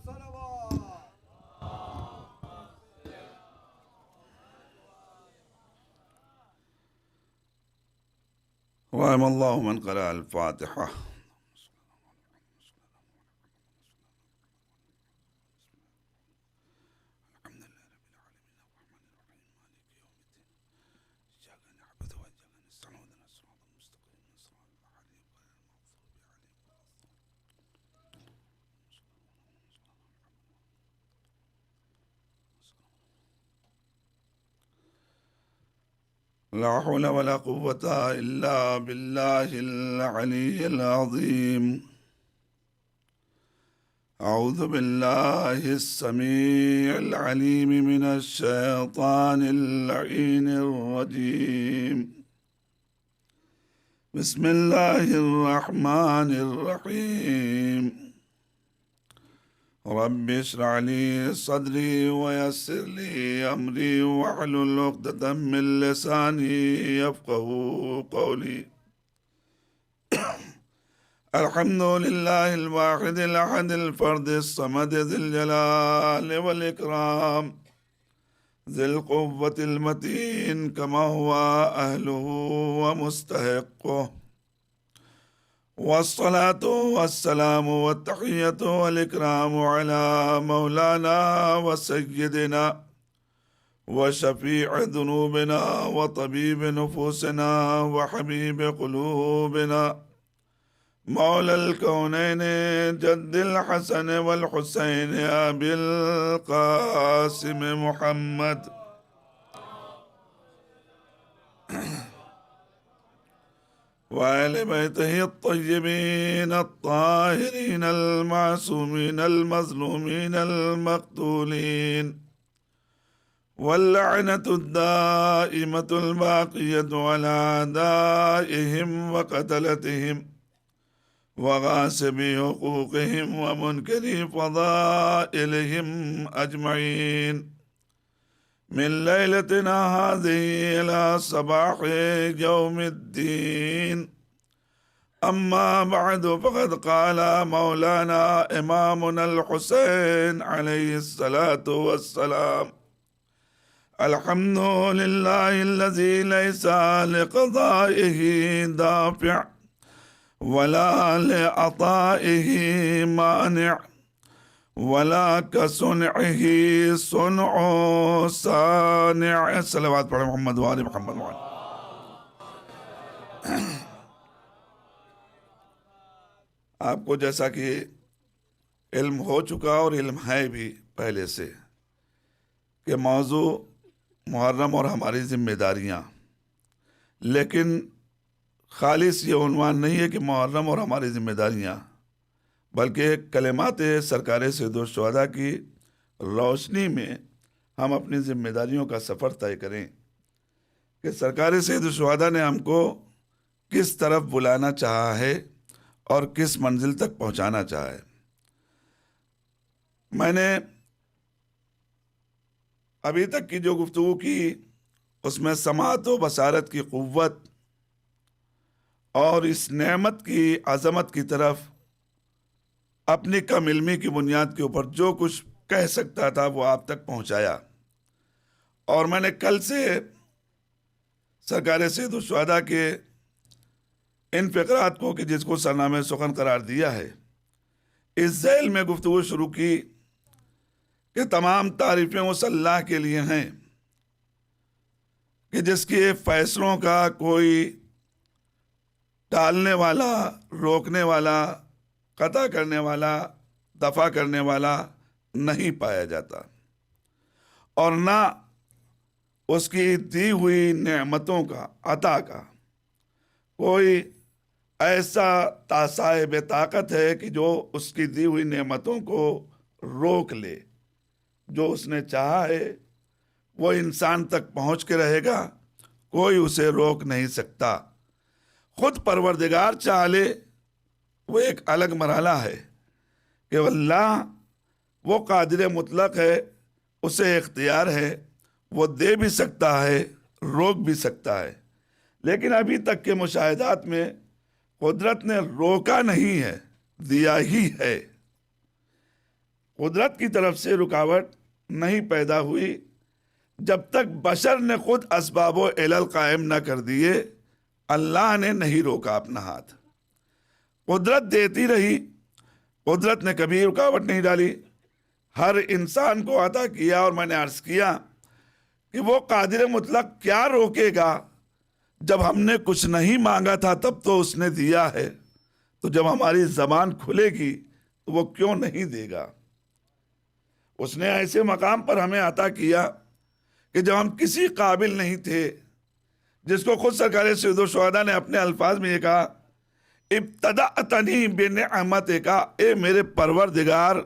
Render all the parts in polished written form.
रहिम अल्लाहु मन क़रा अल-फ़ातिहा। ला हौला वला कुव्वता इल्ला बिल्लाहिल अलिय्यिल अज़ीम। अऊज़ु बिल्लाहिस समीइल अलीम मिनश शैतानिर लईनिर रजीम। बिस्मिल्लाहिर रहमानिर रहीम। रब्बि इश्रह ली सदरी वयस्सिर ली अमरी वहलुल उक़दतम मिन लिसानी यफ़क़हू क़ौली। अल्हम्दुलिल्लाहिल वाहिदिल अहदिल फ़र्दिस समदिल जलालि वल इकराम ज़िल क़ुव्वतिल मतीन कमा हुवा अहलुहु व मुस्तहिक़्क़ुहु। वस्सलातु वस्सलामु वत्तहिय्यतु वल इकरामु अला मौलाना व सय्यिदिना व शफ़ीअ दुनूबिना व तबीब नुफूसिना व हबीब क़ुलूबिना मौलल कौनैन जद्दिल हसन वल हुसैन अबिल क़ासिम मुहम्मद वअहले बैतिही अत्तय्यबीन अत्ताहिरीन अल-मासूमीन अल-मज़लूमीन अल-मक़तूलीन वल्लअनतुद्दाइमतुल बाक़ियतु अला आदाइहिम व क़तलतिहिम व गासिबी हुक़ूक़िहिम व मुनकिरी फ़ज़ाइलिहिम अजमईन मिन लैलतिना हाज़िही इला सबाहि यौमिद्दीन। अम्मा बअदु फ़क़द क़ाला मौलाना इमामुनल हुसैन अलैहिस्सलातु वस्सलाम। अल्हम्दुलिल्लाहिल्लज़ी लैसा लिक़ज़ाइही दाफ़िअ वला लिअताइही मानिअ वला कसुनइही सुनउ सानिअ। सलवात पढ़े मोहम्मद वाले मोहम्मद वाले। आपको जैसा कि इल्म हो चुका और इल्म है भी पहले से कि मौजू मुहर्रम और हमारी जिम्मेदारियां, लेकिन खालिस ये उन्वान नहीं है कि मुहर्रम और हमारी जिम्मेदारियां, बल्कि कलिमात सरकार सैयदुश शुहदा की रोशनी में हम अपनी जिम्मेदारियों का सफ़र तय करें कि सरकार सैयदुश शुहदा ने हमको किस तरफ बुलाना चाहा है और किस मंजिल तक पहुंचाना चाहा है। मैंने अभी तक की जो गुफ्तगू की उसमें समाअत व बसारत की क़ुव्वत और इस नेमत की अज़मत की तरफ अपनी कम इल्मी की बुनियाद के ऊपर जो कुछ कह सकता था वो आप तक पहुंचाया। और मैंने कल से सरकार सैयदुश शुहदा के इन फ़िक़रात को कि जिसको सरनामे सुख़न करार दिया है, इस ज़ैल में गुफ्तगू शुरू की कि तमाम तारीफ़ें उस अल्लाह के लिए हैं कि जिसके फ़ैसलों का कोई टालने वाला, रोकने वाला, कता करने वाला, दफ़ा करने वाला नहीं पाया जाता, और ना उसकी दी हुई नेमतों का, अता का कोई ऐसा तासाहिब ताकत है कि जो उसकी दी हुई नेमतों को रोक ले। जो उसने चाहा है वो इंसान तक पहुंच के रहेगा, कोई उसे रोक नहीं सकता। खुद परवरदिगार चाह ले वो एक अलग मरहला है कि अल्लाह वो कादिर मुतलक है, उसे इख्तियार है, वो दे भी सकता है, रोक भी सकता है। लेकिन अभी तक के मुशाहिदात में कुदरत ने रोका नहीं है, दिया ही है। कुदरत की तरफ से रुकावट नहीं पैदा हुई जब तक बशर ने खुद असबाबो इलल कायम न कर दिए। अल्लाह ने नहीं रोका अपना हाथ, कुदरत देती रही, कुदरत ने कभी रुकावट नहीं डाली, हर इंसान को अता किया। और मैंने अर्ज किया कि वो कादिर मुतलक क्या रोकेगा, जब हमने कुछ नहीं मांगा था तब तो उसने दिया है, तो जब हमारी जबान खुलेगी तो वो क्यों नहीं देगा। उसने ऐसे मकाम पर हमें अता किया कि जब हम किसी काबिल नहीं थे, जिसको खुद सरकार सैयदुल शुहदा ने अपने अल्फाज में ये कहा, इब्तदाअतनी बिनिअमतिका, ए मेरे परवरदिगार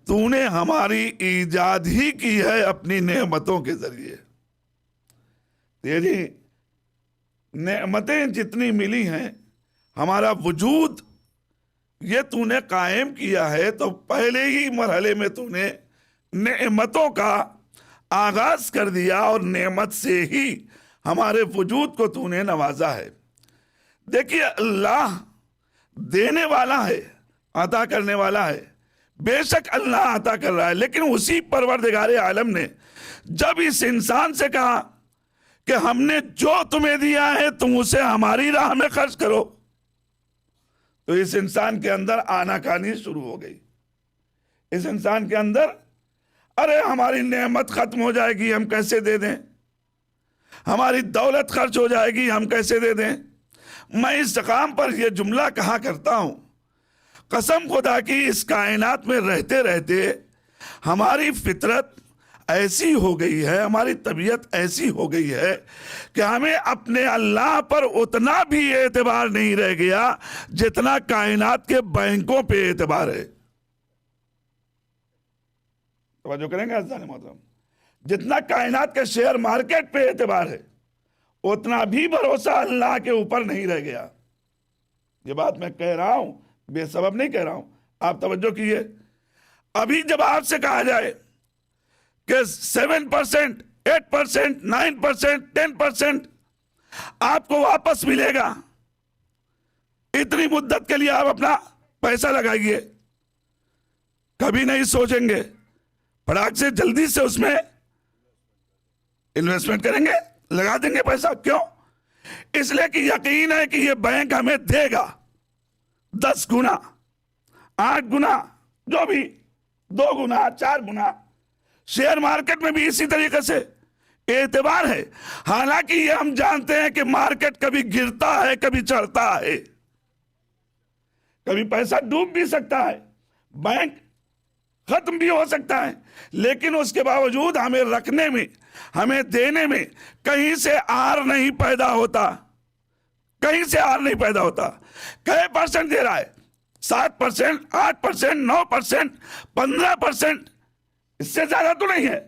तूने हमारी ईजाद ही की है अपनी नेमतों के जरिए। तेरी नेमतें जितनी मिली हैं, हमारा वजूद ये तूने कायम किया है, तो पहले ही मरहले में तूने नेमतों का आगाज कर दिया और नेमत से ही हमारे वजूद को तूने नवाजा है। देखिए, अल्लाह देने वाला है, अता करने वाला है। बेशक अल्लाह अता कर रहा है, लेकिन उसी परवरदिगार आलम ने जब इस इंसान से कहा कि हमने जो तुम्हें दिया है तुम उसे हमारी राह में खर्च करो, तो इस इंसान के अंदर आनाकानी शुरू हो गई। इस इंसान के अंदर, अरे हमारी नेमत खत्म हो जाएगी, हम कैसे दे दें, हमारी दौलत खर्च हो जाएगी, हम कैसे दे दें। मैं इस काम पर यह जुमला कहा करता हूं, कसम खुदा की इस कायनात में रहते रहते हमारी फितरत ऐसी हो गई है, हमारी तबीयत ऐसी हो गई है कि हमें अपने अल्लाह पर उतना भी एतबार नहीं रह गया जितना कायनात के बैंकों पे एतबार है। जो करेंगे अज़ान मोहतरम, जितना कायनात के शेयर मार्केट पे एतबार है उतना भी भरोसा अल्लाह के ऊपर नहीं रह गया। ये बात मैं कह रहा हूं, बेसबब नहीं कह रहा हूं, आप तवज्जो कीजिए। अभी जब आपसे कहा जाए कि 7%, 8%, 9%, 10% आपको वापस मिलेगा, इतनी मुद्दत के लिए आप अपना पैसा लगाइए, कभी नहीं सोचेंगे, फटाक से जल्दी से उसमें इन्वेस्टमेंट करेंगे, लगा देंगे पैसा। क्यों? इसलिए कि यकीन है कि ये बैंक हमें देगा 10 गुना, 8 गुना, जो भी 2 गुना, 4 गुना। शेयर मार्केट में भी इसी तरीके से एतबार है। हालांकि ये हम जानते हैं कि मार्केट कभी गिरता है, कभी चढ़ता है, कभी पैसा डूब भी सकता है, बैंक खत्म भी हो सकता है, लेकिन उसके बावजूद हमें रखने में, हमें देने में कहीं से आर नहीं पैदा होता, कहीं से आर नहीं पैदा होता। कई परसेंट दे रहा है? 7%, 8%, 9%, 15%, इससे ज्यादा तो नहीं है,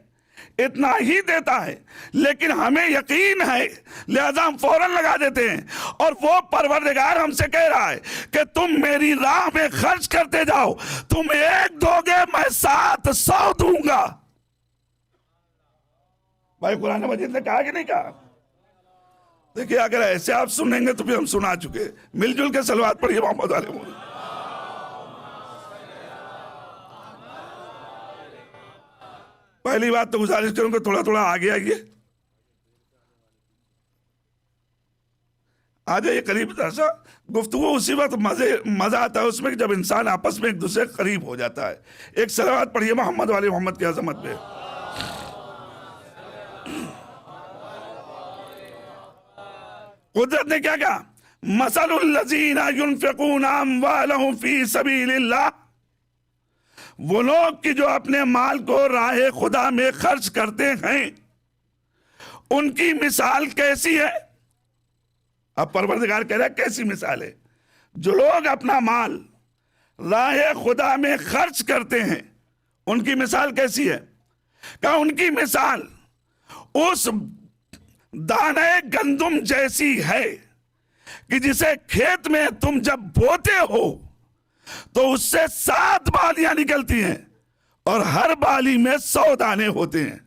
इतना ही देता है। लेकिन हमें यकीन है, लिहाजा हम फौरन लगा देते हैं। और वो परवरदिगार हमसे कह रहा है कि तुम मेरी राह में खर्च करते जाओ, तुम 1 दोगे, मैं 700 दूंगा। भाई कुरान मजीद ने कहा कि नहीं कहा? देखिए, अगर ऐसे आप सुनेंगे तो फिर हम सुना चुके। मिलजुल के सलवात पढ़िए मोहम्मद वाले मोहम्मद। पहली बात तो गुजारिश करूंगा, थोड़ा थोड़ा आगे आइए, आ जाइए करीब। ऐसा गुफ्तगू उसी वक्त मजा आता है उसमें जब इंसान आपस में एक दूसरे के करीब हो जाता है। एक सलावत पढ़िए मोहम्मद वाले मोहम्मद की अजमत पे। कुदरत ने क्या कहा? मसलुल लज़ीना युनफ़िक़ूना अम्वालहुम फ़ी सबीलिल्लाह, वो लोग कि जो अपने माल को राह खुदा में खर्च करते हैं, उनकी मिसाल कैसी है? अब परवरदिगार कह रहा है कैसी मिसाल है? जो लोग अपना माल राह खुदा में खर्च करते हैं, उनकी मिसाल कैसी है? क्या उनकी मिसाल उस दाने गंदुम जैसी है कि जिसे खेत में तुम जब बोते हो तो उससे 7 बालियां निकलती हैं और हर बाली में 100 दाने होते हैं।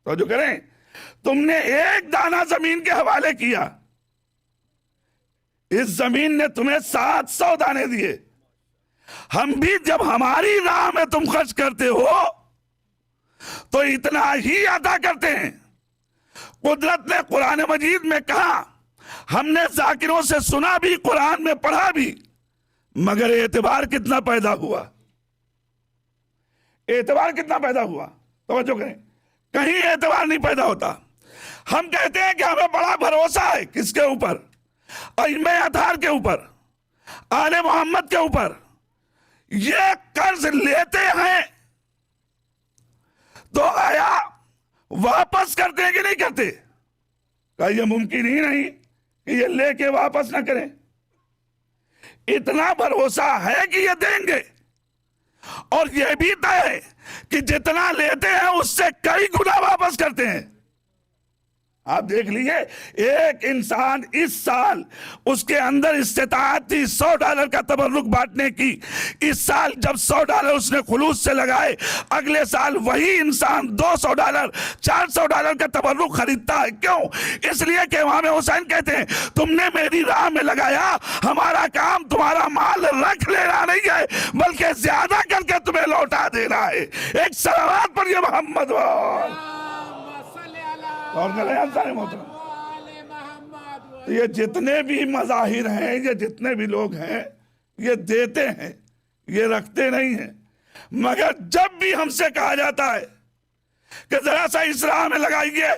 तो जो करें, तुमने एक दाना जमीन के हवाले किया, इस जमीन ने तुम्हें 700 दाने दिए। हम भी जब हमारी राह में तुम खर्च करते हो तो इतना ही अदा करते हैं। कुदरत ने कुरान मजीद में कहा, हमने जाकिरों से सुना भी, कुरान में पढ़ा भी, मगर एतबार कितना पैदा हुआ? एतबार कितना पैदा हुआ? तवज्जो करें, कहीं एतबार नहीं पैदा होता। हम कहते हैं कि हमें बड़ा भरोसा है, किसके ऊपर? इमाम अतहार के ऊपर, आले मोहम्मद के ऊपर। ये कर्ज लेते हैं तो आया वापस करते हैं कि नहीं करते? क्या यह मुमकिन ही नहीं कि ये लेके वापस ना करें? इतना भरोसा है कि ये देंगे, और यह भी तय है कि जितना लेते हैं उससे कई गुना वापस करते हैं। आप देख लीजिए, एक इंसान इस साल उसके अंदर इस्तेताअत थी $100 का तबर्रुक बांटने की। इस साल जब $100 उसने खुलूस से लगाए, अगले साल वही इंसान $200 $400 का तबर्रुक खरीदता है। क्यों? इसलिए कि इमाम हुसैन कहते हैं, तुमने मेरी राह में लगाया, हमारा काम तुम्हारा माल रख लेना नहीं है, बल्कि ज्यादा करके तुम्हें लौटा देना है। एक सलावत पर ये मोहम्मद और तो ये जितने भी मज़ाहिर हैं, ये जितने भी लोग हैं, ये देते हैं, ये रखते नहीं हैं। मगर जब भी हमसे कहा जाता है कि जरा सा इस राह में लगाइए,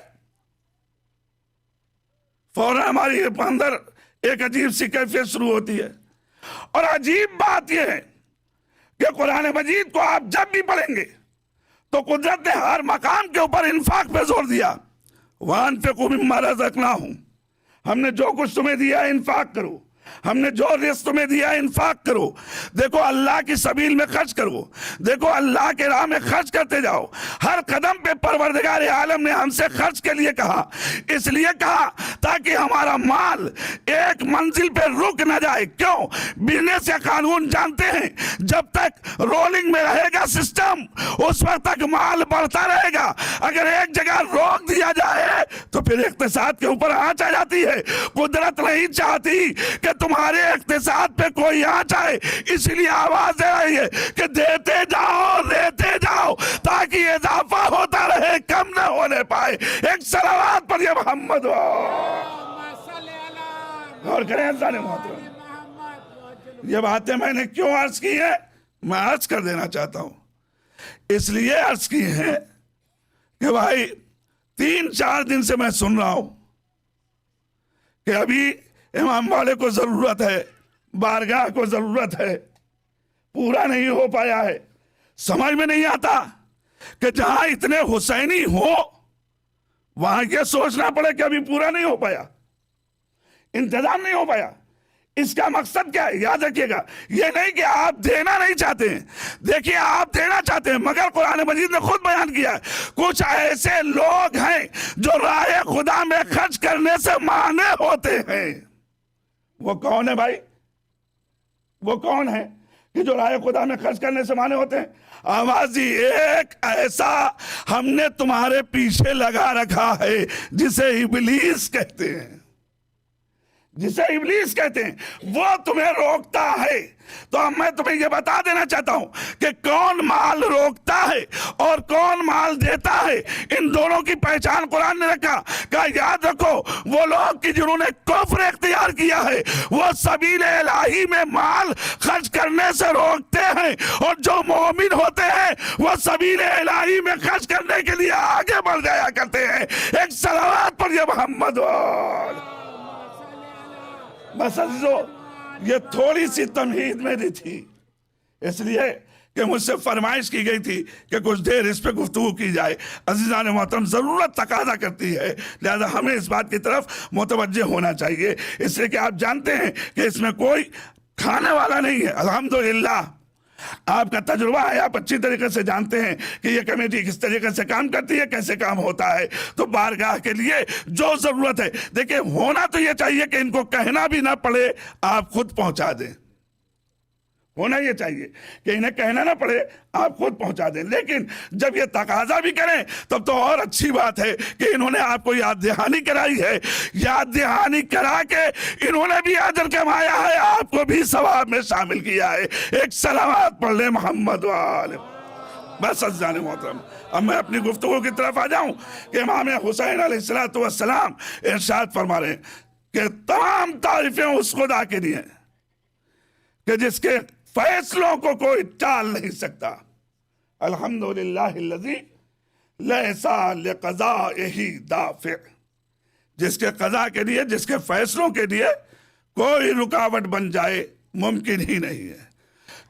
फौरन हमारी अंदर एक अजीब सी कैफियत शुरू होती है। और अजीब बात यह है कि कुरान मजीद को आप जब भी पढ़ेंगे तो कुदरत ने हर मकाम के ऊपर इंफाक पे जोर दिया। वअन्फिक़ू मिम्मा रज़क़नाहुम, हमने जो कुछ तुम्हें दिया इंफाक करो, हमने जो रिज़्क़ तुम्हें दिया इंफाक करो। देखो अल्लाह की सबील में खर्च करो, देखो अल्लाह के राह में खर्च करते जाओ। हर कदम पे परवरदिगार आलम ने हमसे खर्च के लिए कहा, इसलिए कहा ताकि हमारा माल एक मंजिल पे रुक न जाए। क्यों? बिजनेस का कानून जानते हैं, जब तक रोलिंग में रहेगा सिस्टम, उस वक्त तक माल बढ़ता रहेगा। अगर एक जगह रोक दिया जाए तो फिर इक़्तिसाद के ऊपर आंच आ जाती है। कुदरत नहीं चाहती कि तुम्हारे इक़्तिसाद पे कोई आंच आए, इसलिए आवाज दे रही है कि देते जाओ, लेते जाओ, ताकि इजाफा होता रहे, कम न होने पाए। एक सलावत पर ये मोहम्मद और करें मोहतरम। ये बातें मैंने क्यों अर्ज की है, मैं अर्ज कर देना चाहता हूं। इसलिए अर्ज की है कि भाई 3-4 दिन से मैं सुन रहा हूं कि अभी इमाम वाले को जरूरत है, बारगाह को जरूरत है, पूरा नहीं हो पाया है। समझ में नहीं आता कि जहां इतने हुसैनी हो वहां यह सोचना पड़े कि अभी पूरा नहीं हो पाया, इंतजाम नहीं हो पाया। इसका मकसद क्या है? याद रखिएगा, यह नहीं कि आप देना नहीं चाहते हैं। देखिए, आप देना चाहते हैं, मगर कुरान मजीद ने खुद बयान किया है, कुछ ऐसे लोग हैं जो राह खुदा में खर्च करने से माने होते हैं। वो कौन है भाई? वो कौन है कि जो राह खुदा में खर्च करने से माने होते हैं? आवाजी एक ऐसा हमने तुम्हारे पीछे लगा रखा है जिसे इब्लीस कहते हैं, जिसे इब्लीस कहते हैं। वो तुम्हें रोकता है। तो अब मैं तुम्हें यह बता देना चाहता हूं कि कौन माल रोकता है और कौन माल देता है। इन दोनों की पहचान कुरान ने रखा। क्या याद रखो, वो लोग कि जिन्होंने कुफ्र इख्तियार किया है, वो सबील इलाही में माल खर्च करने से रोकते हैं, और जो मोमिन होते हैं वो सबील इलाही में खर्च करने के लिए आगे बढ़ जाया करते हैं। एक सलावत पर ये मोहम्मद। बस अजीजों, ये थोड़ी सी तमहीद मेरी थी, इसलिए कि मुझसे फरमाइश की गई थी कि कुछ देर इस पे गुफ्तगू की जाए। अजीज़ान मोहतरम, ज़रूरत तकाजा करती है, लिहाजा हमें इस बात की तरफ मुतवज्जे होना चाहिए। इसलिए कि आप जानते हैं कि इसमें कोई खाने वाला नहीं है। अल्हम्दुलिल्लाह, आपका तजुर्बा है, आप अच्छी तरीके से जानते हैं कि ये कमेटी किस तरीके से काम करती है, कैसे काम होता है। तो बारगाह के लिए जो जरूरत है, देखिए, होना तो ये चाहिए कि इनको कहना भी ना पड़े, आप खुद पहुंचा दें, होना ये चाहिए कि इन्हें कहना ना पड़े, आप खुद पहुंचा दें। लेकिन जब ये तकाजा भी करें तब तो और अच्छी बात है कि इन्होंने आपको याद दहानी कराई है, याद दहानी करा के इन्होंने भी अजर कमाया है, आपको भी सवाब में शामिल किया है। एक सलावत पढ़ ले मोहम्मद वाले। बस अज़ीज़ान मोहतरम, अब मैं अपनी गुफ्तगू की तरफ आ जाऊं कि इमाम हुसैन अलैहिस्सलाम इरशाद फरमा रहे हैं कि तमाम तारीफें उस खुदा के लिए कि जिसके फैसलों को कोई टाल नहीं सकता। अल्हम्दुलिल्लाहिल्लज़ी लैसा लिक़ज़ाइही दाफ़िअ, जिसके कज़ा के लिए, जिसके फैसलों के लिए कोई रुकावट बन जाए मुमकिन ही नहीं है,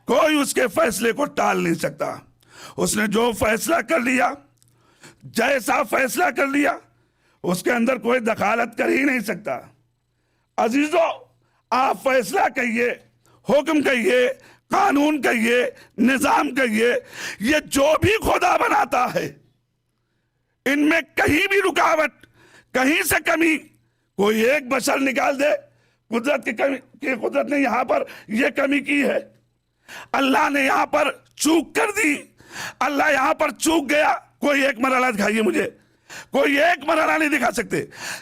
कोई उसके फैसले को टाल नहीं सकता। उसने जो फैसला कर लिया, जैसा फैसला कर लिया, उसके अंदर कोई दखालत कर ही नहीं सकता। अजीजों, आप फैसला कहिए, हुक्म कहिए, कानून कहिए, निजाम कहिए, ये जो भी खुदा बनाता है इनमें कहीं भी रुकावट, कहीं से कमी कोई एक बशर निकाल दे, कुदरत की कमी कि कुदरत ने यहां पर यह कमी की है, अल्लाह ने यहां पर चूक कर दी, अल्लाह यहां पर चूक गया, कोई एक मरहला दिखाइए मुझे, कोई एक मरहला नहीं दिखा सकते।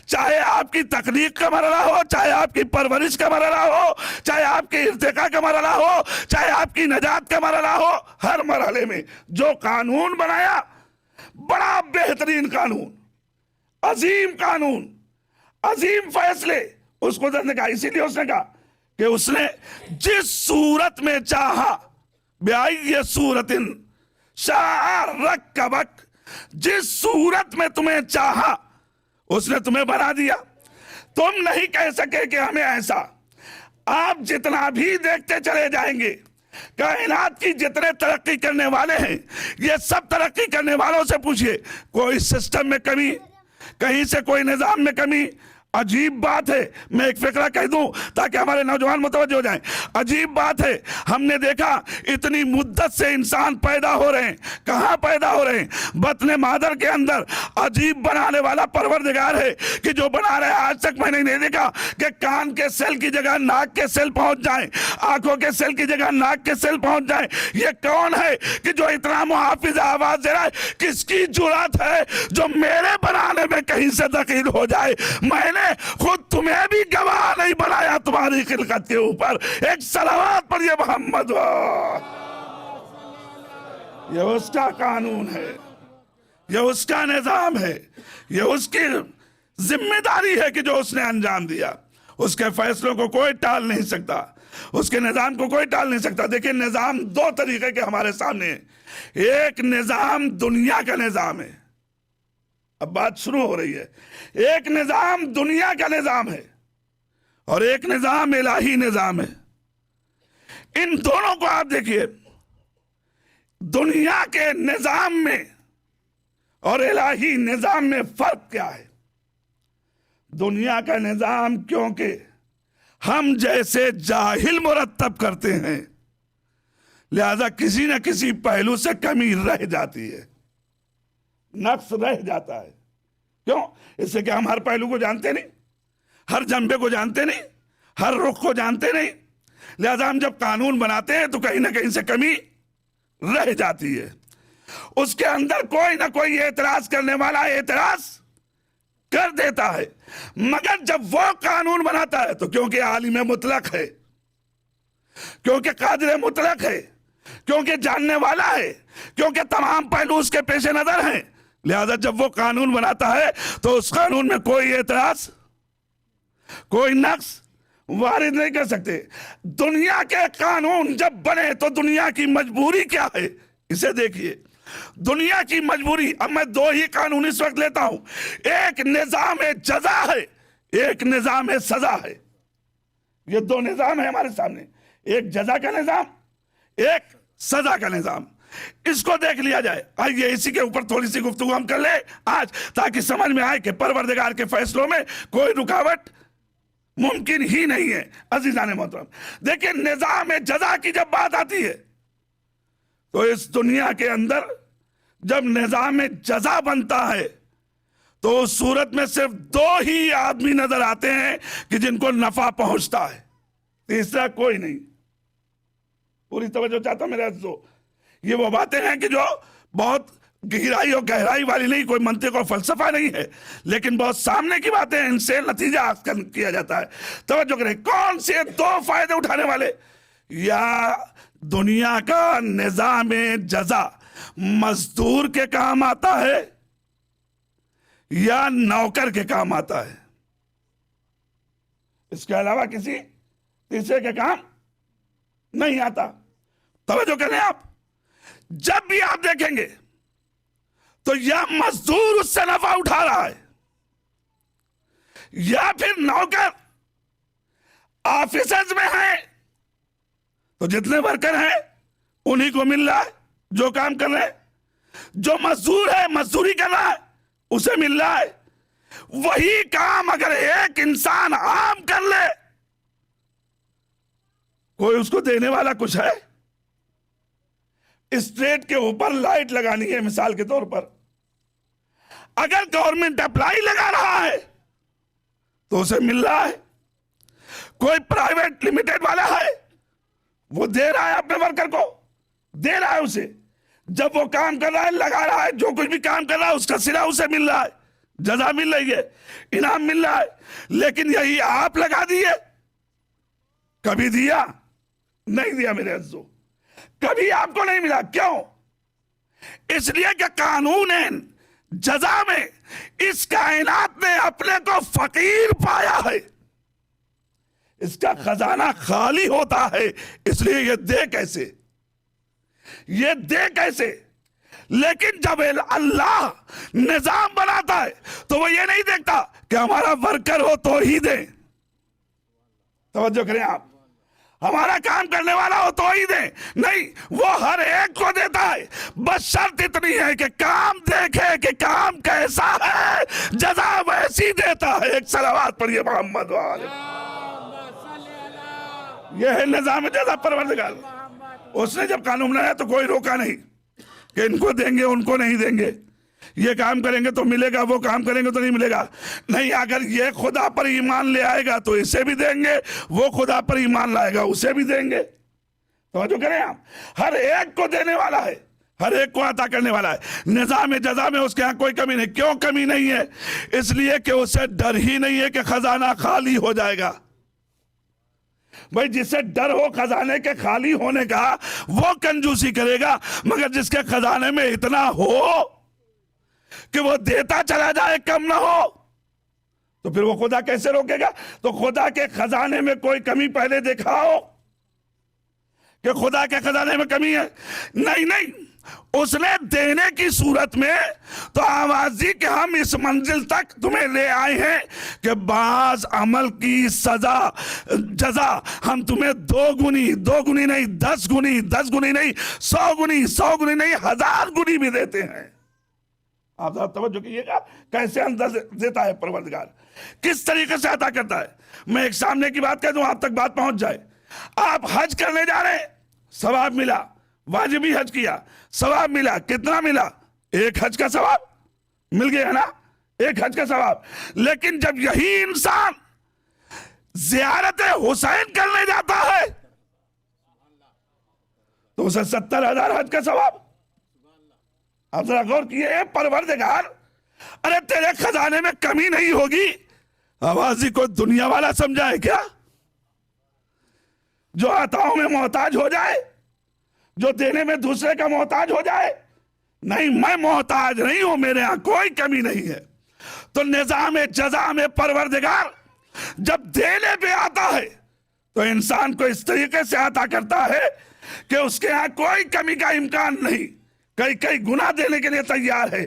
चाहे आपकी तकनीक का मरहला हो, चाहे आपकी परवरिश का मरहला हो, चाहे आपके इर्तिका का मरहला हो, चाहे आपकी नजात का मरहला हो, हर मरहले में जो कानून बनाया, बड़ा बेहतरीन कानून, अजीम कानून, अजीम फैसले उस कुदरत ने कहा। इसीलिए उसने कहा कि उसने जिस सूरत में चाहा, ब्याई सूरतिन शाह रक्कबक, जिस सूरत में तुम्हें चाहा उसने तुम्हें बना दिया। तुम नहीं कह सके कि हमें ऐसा। आप जितना भी देखते चले जाएंगे, कायनात की जितने तरक्की करने वाले हैं, ये सब तरक्की करने वालों से पूछिए, कोई सिस्टम में कमी, कहीं से कोई निजाम में कमी। अजीब बात है, मैं एक फिक्रा कह दूं ताकि हमारे नौजवान मुतवज्जो हो जाएं। अजीब बात है, हमने देखा इतनी मुद्दत से इंसान पैदा हो रहे हैं, कहां पैदा हो रहे हैं? बतने मादर के अंदर। अजीब बनाने वाला परवरदिगार है कि जो बना रहे हैं, आज तक मैंने नहीं देखा कि कान के सेल की जगह नाक के सेल पहुंच जाए, आंखों के सेल की जगह नाक के सेल पहुंच जाए। ये कौन है कि जो इतना मुहाफिज आवाज दे रहा है? किसकी जुरात है जो मेरे बनाने में कहीं से दखील हो जाए? मैंने खुद तुम्हें भी गवाह नहीं बनाया तुम्हारी खिलकत के ऊपर। एक सलावत पर ये मोहम्मद, ये उसका कानून है, ये उसका निजाम है, ये उसकी जिम्मेदारी है कि जो उसने अंजाम दिया, उसके फैसलों को कोई टाल नहीं सकता, उसके निजाम को कोई टाल नहीं सकता। देखिए, निजाम दो तरीके के हमारे सामने है। एक निजाम दुनिया का निजाम है, अब बात शुरू हो रही है। एक निजाम दुनिया का निजाम है और एक निजाम इलाही निजाम है। इन दोनों को आप देखिए, दुनिया के निजाम में और इलाही निजाम में फर्क क्या है? दुनिया का निजाम क्योंकि हम जैसे जाहिल मुरत्तब करते हैं, लिहाजा किसी न किसी पहलू से कमी रह जाती है, नक्स रह जाता है। क्यों? इससे कि हम हर पहलू को जानते नहीं, हर जंबे को जानते नहीं, हर रुख को जानते नहीं। लिहाजा हम जब कानून बनाते हैं तो कहीं ना कहीं से कमी रह जाती है। उसके अंदर कोई ना कोई एतराज करने वाला एतराज कर देता है, मगर जब वो कानून बनाता है तो क्योंकि आलिम मुतलक है, क्योंकि कादिर मुतलक है, क्योंकि जानने वाला है, क्योंकि तमाम पहलू उसके पेश नजर हैं, लिहाजा जब वो कानून बनाता है तो उस कानून में कोई एतराज, कोई नक्स वारिद नहीं कर सकते। दुनिया के कानून जब बने तो दुनिया की मजबूरी क्या है, इसे देखिए। दुनिया की मजबूरी, अब मैं दो ही कानून इस वक्त लेता हूं, एक निजाम जजा है, एक निजाम सजा है। ये दो निजाम है हमारे सामने, एक जजा का निजाम, एक सजा का निजाम। इसको देख लिया जाए। आइए इसी के ऊपर थोड़ी सी गुफ्तगू हम कर ले आज, ताकि समझ में आए कि परवरदिगार के फैसलों में कोई रुकावट मुमकिन ही नहीं है। अजीजान मोहतरम, देखिए, निजाम जजा की जब बात आती है तो इस दुनिया के अंदर जब निजाम जजा बनता है तो उस सूरत में सिर्फ दो ही आदमी नजर आते हैं कि जिनको नफा पहुंचता है, तीसरा कोई नहीं। पूरी तवज्जो चाहता हूं मेरे दोस्तों। ये वो बातें हैं कि जो बहुत गहराई और गहराई वाली नहीं, कोई मंतिक और फलसफा नहीं है, लेकिन बहुत सामने की बातें हैं, इनसे नतीजा किया जाता है। तवज्जो करें, कौन से दो फायदे उठाने वाले? या दुनिया का निजाम जजा मजदूर के काम आता है या नौकर के काम आता है, इसके अलावा किसी तीसरे के काम नहीं आता। तवज्जो करें आप, जब भी आप देखेंगे तो या मजदूर उससे नफा उठा रहा है या फिर नौकर। ऑफिसर्स में है तो जितने वर्कर हैं उन्हीं को मिल रहा है जो काम कर रहे हैं, जो मजदूर है मजदूरी कर रहा है उसे मिल रहा है। वही काम अगर एक इंसान आम कर ले, कोई उसको देने वाला कुछ है? स्ट्रेट के ऊपर लाइट लगानी है मिसाल के तौर पर, अगर गवर्नमेंट अप्लाई लगा रहा है तो उसे मिल रहा है। कोई प्राइवेट लिमिटेड वाला है, वो दे रहा है अपने वर्कर को, दे रहा है उसे, जब वो काम कर रहा है लगा रहा है, जो कुछ भी काम कर रहा है उसका सिरा उसे मिल रहा है, जजा मिल रही है, इनाम मिल रहा है। लेकिन यही आप लगा दिए, कभी दिया नहीं दिया मेरे अज़ीज़ों, कभी आपको नहीं मिला। क्यों? इसलिए कि कानून जजा में इस कायनात ने अपने को फकीर पाया है, इसका खजाना खाली होता है, इसलिए ये दे कैसे, ये दे कैसे। लेकिन जब अल्लाह निजाम बनाता है तो वो ये नहीं देखता कि हमारा वर्कर हो तो ही दे। तवज्जो करें आप, हमारा काम करने वाला हो तो ही दे, नहीं, वो हर एक को देता है। बस शर्त इतनी है कि काम देखे कि काम कैसा है, जजा वैसी देता है। एक सलावत पढ़िए मोहम्मद वाले। यह है निजाम जजा परवरदिगार। उसने जब कानून बनाया तो कोई रोका नहीं कि इनको देंगे उनको नहीं देंगे, ये काम करेंगे तो मिलेगा, वो काम करेंगे तो नहीं मिलेगा। नहीं, अगर ये खुदा पर ईमान ले आएगा तो इसे भी देंगे, वो खुदा पर ईमान लाएगा उसे भी देंगे। तो जो करें आप, हर एक को देने वाला है, हर एक को अता करने वाला है। निजाम जजा में उसके यहाँ कोई कमी नहीं। क्यों कमी नहीं है? इसलिए कि उसे डर ही नहीं है कि खजाना खाली हो जाएगा। भाई जिसे डर हो खजाने के खाली होने का वो कंजूसी करेगा, मगर जिसके खजाने में इतना हो कि वो देता चला जाए, कम ना हो, तो फिर वो खुदा कैसे रोकेगा? तो खुदा के खजाने में कोई कमी पहले दिखाओ कि खुदा के खजाने में कमी है। नहीं नहीं, उसने देने की सूरत में तो आवाज दी कि हम इस मंजिल तक तुम्हें ले आए हैं कि बाज अमल की सजा जजा हम तुम्हें दो गुनी नहीं, 10 गुनी नहीं, 100 गुनी नहीं, 1000 गुनी भी देते हैं। आप तवज्जो कीजिएगा कैसे अंदाज देता है परवरदिगार, किस तरीके से अता करता है। मैं एक सामने की बात कह दूं, आप तक बात पहुंच जाए। आप हज करने जा रहे हैं, सवाब मिला, वाजिबी हज किया, सवाब मिला, कितना मिला? एक हज का सवाब मिल गया ना, एक हज का सवाब। लेकिन जब यही इंसान ज़ियारत हुसैन करने जाता है तो उसे 70,000 हज का सवाब। आप जरा गौर किए, परवरदिगार, अरे तेरे खजाने में कमी नहीं होगी, आवाजी को दुनिया वाला समझा है क्या? जो अताओं में मोहताज हो जाए, जो देने में दूसरे का मोहताज हो जाए? नहीं, मैं मोहताज नहीं हूं, मेरे यहां कोई कमी नहीं है। तो निजाम जजा में परवरदिगार जब देने पे आता है तो इंसान को इस तरीके से अता करता है कि उसके यहां कोई कमी का इम्कान नहीं, कई गुना देने के लिए तैयार है।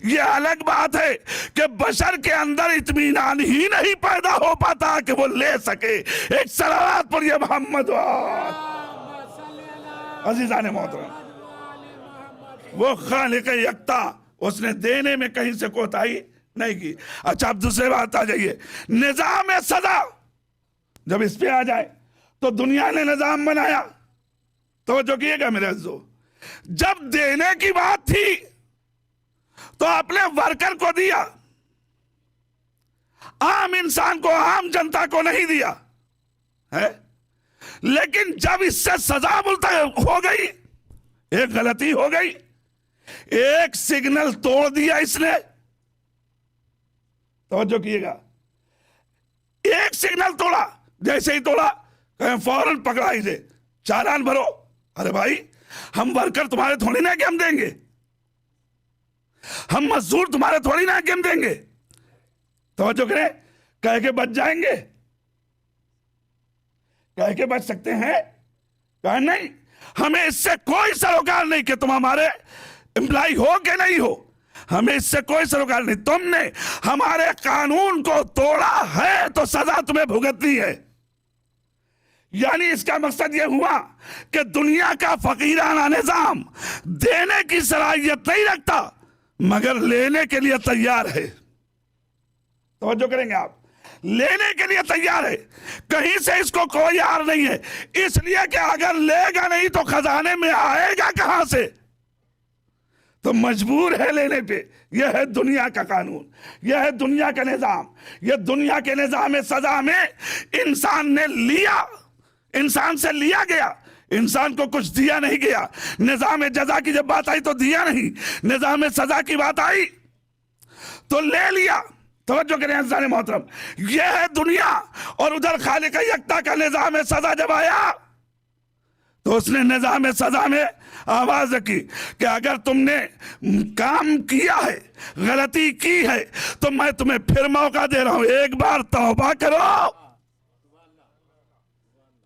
यह अलग बात है कि बशर के अंदर इत्मीनान ही नहीं पैदा हो पाता कि वो ले सके। एक सलावत पर यह मोहम्मद अजीजान मोहतरम, वो खालिक यक्ता, उसने देने में कहीं से कोताही नहीं की। अच्छा, अब दूसरे बात आ जाइए, निजाम सजा जब इस पे आ जाए तो दुनिया ने निजाम बनाया। तो जो किएगा मेरे अज़ीज़ों, जब देने की बात थी तो अपने वर्कर को दिया, आम इंसान को, आम जनता को नहीं दिया है। लेकिन जब इससे सजा हो गई, एक गलती हो गई, एक सिग्नल तोड़ दिया इसने, तवज्जो कीजिएगा, एक सिग्नल तोड़ा, जैसे ही तोड़ा कहें फौरन पकड़ा इसे, चालान भरो। अरे भाई, हम वर्कर तुम्हारे थोड़ी ना कि हम देंगे, हम मजदूर तुम्हारे थोड़ी ना कि हम देंगे। तवज्जो करें, कह के बच जाएंगे, कह के बच सकते हैं, कह नहीं, हमें इससे कोई सरोकार नहीं कि तुम हमारे एम्प्लॉय हो कि नहीं हो, हमें इससे कोई सरोकार नहीं। तुमने हमारे कानून को तोड़ा है तो सजा तुम्हें भुगतनी है। यानी इसका मकसद यह हुआ कि दुनिया का फकीराना निजाम देने की सलाहियत नहीं रखता, मगर लेने के लिए तैयार है। तवज्जो करेंगे आप, लेने के लिए तैयार है, कहीं से इसको कोई हार नहीं है, इसलिए कि अगर लेगा नहीं तो खजाने में आएगा कहां से, तो मजबूर है लेने पे। यह है दुनिया का कानून, यह है दुनिया का निजाम। यह दुनिया के निजाम सजा में इंसान ने लिया, इंसान से लिया गया, इंसान को कुछ दिया नहीं गया। निजाम जजा की जब बात आई तो दिया नहीं, निजाम सजा की बात आई तो ले लिया। तवज्जो करें इंसान मोहतरम, यह है दुनिया। और उधर खालिक यकता का निजाम सजा जब आया तो उसने निजाम सजा में आवाज रखी कि अगर तुमने काम किया है, गलती की है, तो मैं तुम्हें फिर मौका दे रहा हूं, एक बार तौबा करो।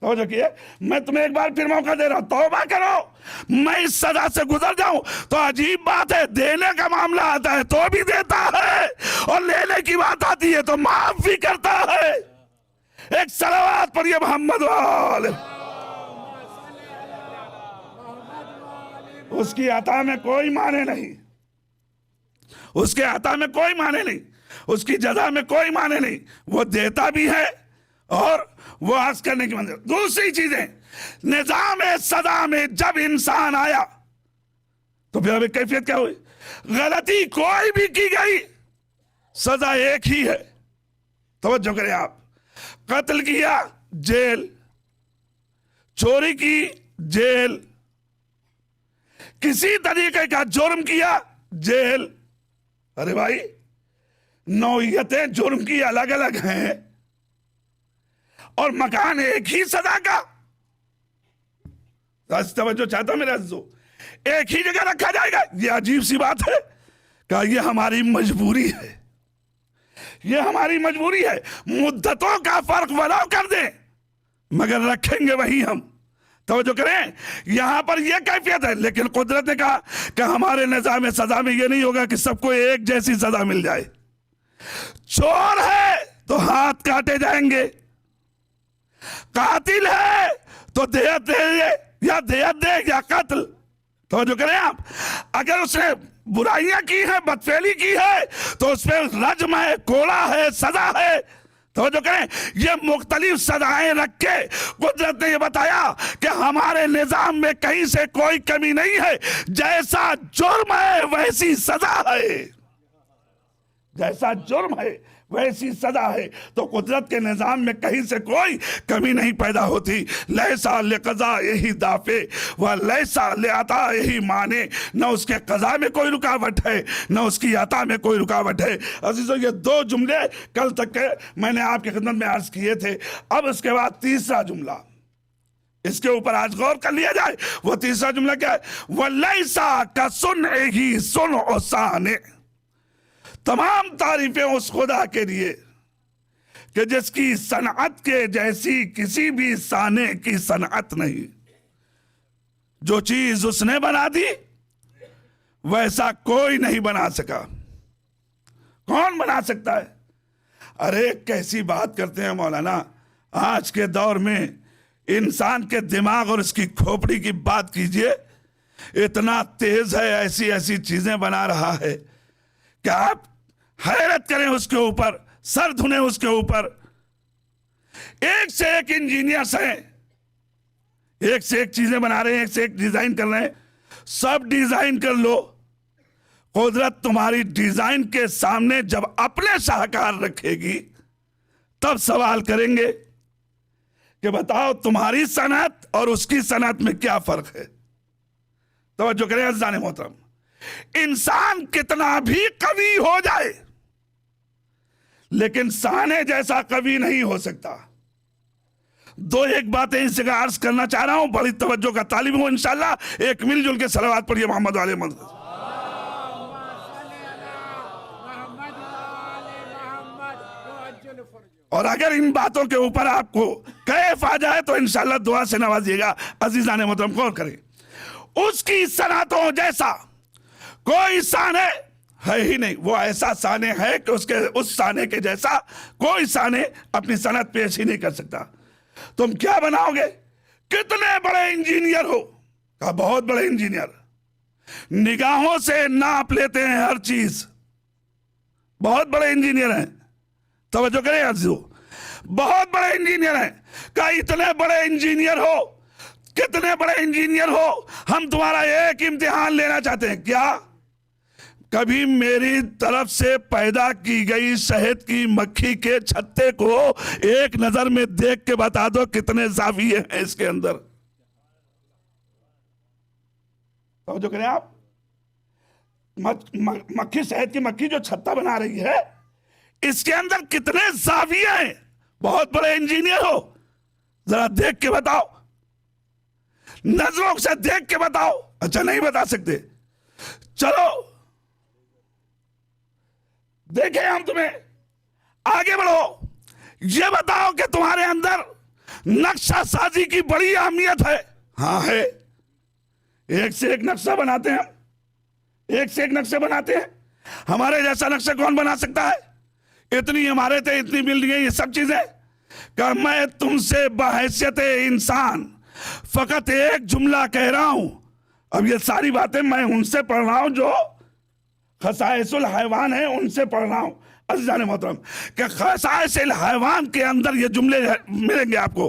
तो किए, मैं तुम्हें एक बार फिर मौका दे रहा हूं, तौबा करो, मैं इस सजा से गुजर जाऊं। तो अजीब बात है, देने का मामला आता है तो भी देता है, और लेने की बात आती है तो माफ भी करता है। एक सलावत पढ़िए मोहम्मद वाले। उसकी अता में कोई माने नहीं, उसके अता में कोई माने नहीं, उसकी जजा में कोई माने नहीं, वो देता भी है और वो आज करने की मंजूर। दूसरी चीजें, निजाम सजा में जब इंसान आया तो फिर अभी कैफियत क्या हुई, गलती कोई भी की गई सजा एक ही है। तवज्जो करें आप, कत्ल किया जेल, चोरी की जेल, किसी तरीके का जुर्म किया जेल। अरे भाई, नौयतें जुर्म की अलग अलग हैं और मकान एक ही सजा का। तवज्जो चाहता मेरे अज़ीज़ों, एक ही जगह रखा जाएगा, यह अजीब सी बात है। क्या यह हमारी मजबूरी है, यह हमारी मजबूरी है। मुद्दतों का फर्क वलाव कर दें मगर रखेंगे वही हम। तवज्जो करें, यहां पर यह कैफियत है, लेकिन कुदरत ने कहा कि हमारे निजाम सजा में यह नहीं होगा कि सबको एक जैसी सजा मिल जाए। चोर है तो हाथ काटे जाएंगे, कातिल है तो देयत दे या देयत दे या कत्ल। तवज्जो करें आप, अगर उसने बुराइयां की है, बदफेली की है, तो उसमें रज्म है, कोड़ा है, सजा है। तो जो करें, ये मुख्तलिफ सजाएं रख के कुदरत ने ये बताया कि हमारे निजाम में कहीं से कोई कमी नहीं है। जैसा जुर्म है वैसी सजा है, जैसा जुर्म है वैसी सजा है। तो कुदरत के निजाम में कहीं से कोई कमी नहीं पैदा होती। लैसा लिक़ज़ा यही दाफे व लैसा लिअता यही माने, न उसके कज़ा में कोई रुकावट है न उसकी अता में कोई रुकावट है। अजीजों, ये दो जुमले कल तक के मैंने आपकी खिदमत में अर्ज किए थे। अब इसके बाद तीसरा जुमला, इसके ऊपर आज गौर कर लिया जाए। वो तीसरा जुमला क्या है? वलैसा का सुन ही सुन ओसाने। तमाम तारीफें उस खुदा के लिए कि जिसकी सनअत के जैसी किसी भी साने की सनअत नहीं। जो चीज उसने बना दी वैसा कोई नहीं बना सका। कौन बना सकता है? अरे कैसी बात करते हैं मौलाना, आज के दौर में इंसान के दिमाग और उसकी खोपड़ी की बात कीजिए, इतना तेज है, ऐसी ऐसी चीजें बना रहा है कि आप हैरत करें उसके ऊपर, सर धुने उसके ऊपर। एक से एक इंजीनियर्स हैं, एक से एक चीजें बना रहे हैं, एक से एक डिजाइन कर रहे हैं। सब डिजाइन कर लो, कुदरत तुम्हारी डिजाइन के सामने जब अपने शाहकार रखेगी तब सवाल करेंगे कि बताओ तुम्हारी सनत और उसकी सनत में क्या फर्क है। तवज्जो करें अज़ीज़ान मोहतरम, इंसान कितना भी कवि हो जाए लेकिन साने जैसा कवि नहीं हो सकता। दो एक बातें इस जगह अर्ज करना चाह रहा हूं, बड़ी तवज्जो का तालिब हूं इंशाअल्लाह। एक मिलजुल के सलावत पढ़िए मोहम्मद वाले मोहम्मद। और अगर इन बातों के ऊपर आपको कैफ आ जाए तो इंशाअल्लाह दुआ से नवाजिएगा। अजीजान मोहतरम गौर करें, उसकी सनातों जैसा कोई साने है ही नहीं। वो ऐसा साने है कि उसके उस साने के जैसा कोई साने अपनी सनत पेश ही नहीं कर सकता। तुम क्या बनाओगे, कितने बड़े इंजीनियर हो, कहा बहुत बड़े इंजीनियर, निगाहों से नाप लेते हैं हर चीज, बहुत बड़े इंजीनियर हैं। तवज्जो करें अजीजों, बहुत बड़े इंजीनियर हैं। कहा इतने बड़े इंजीनियर हो, कितने बड़े इंजीनियर हो, हम तुम्हारा एक इम्तिहान लेना चाहते हैं। क्या कभी मेरी तरफ से पैदा की गई शहद की मक्खी के छत्ते को एक नजर में देख के बता दो कितने जाविये हैं इसके अंदर। तो जो करें आप, मक्खी, शहद की मक्खी जो छत्ता बना रही है, इसके अंदर कितने जाविये हैं। बहुत बड़े इंजीनियर हो, जरा देख के बताओ, नजरों से देख के बताओ। अच्छा नहीं बता सकते, चलो देखें हम तुम्हें, आगे बढ़ो, ये बताओ कि तुम्हारे अंदर नक्शा साजी की बड़ी अहमियत है। हाँ है, एक से एक नक्शा बनाते हैं हम, एक से एक नक्शे बनाते हैं। हमारे जैसा नक्शा कौन बना सकता है। इतनी इमारतें, इतनी बिल्डिंगें, ये सब चीजें। कि मैं तुमसे बहैसियत इंसान फकत एक जुमला कह रहा हूं। अब ये सारी बातें मैं उनसे पढ़ रहा हूं जो खसाइसुल हैवान है, उनसे पढ़ रहा हूं अज़ीज़ान मोहतरम, कि खसाइसुल हैवान के अंदर ये जुमले मिलेंगे आपको।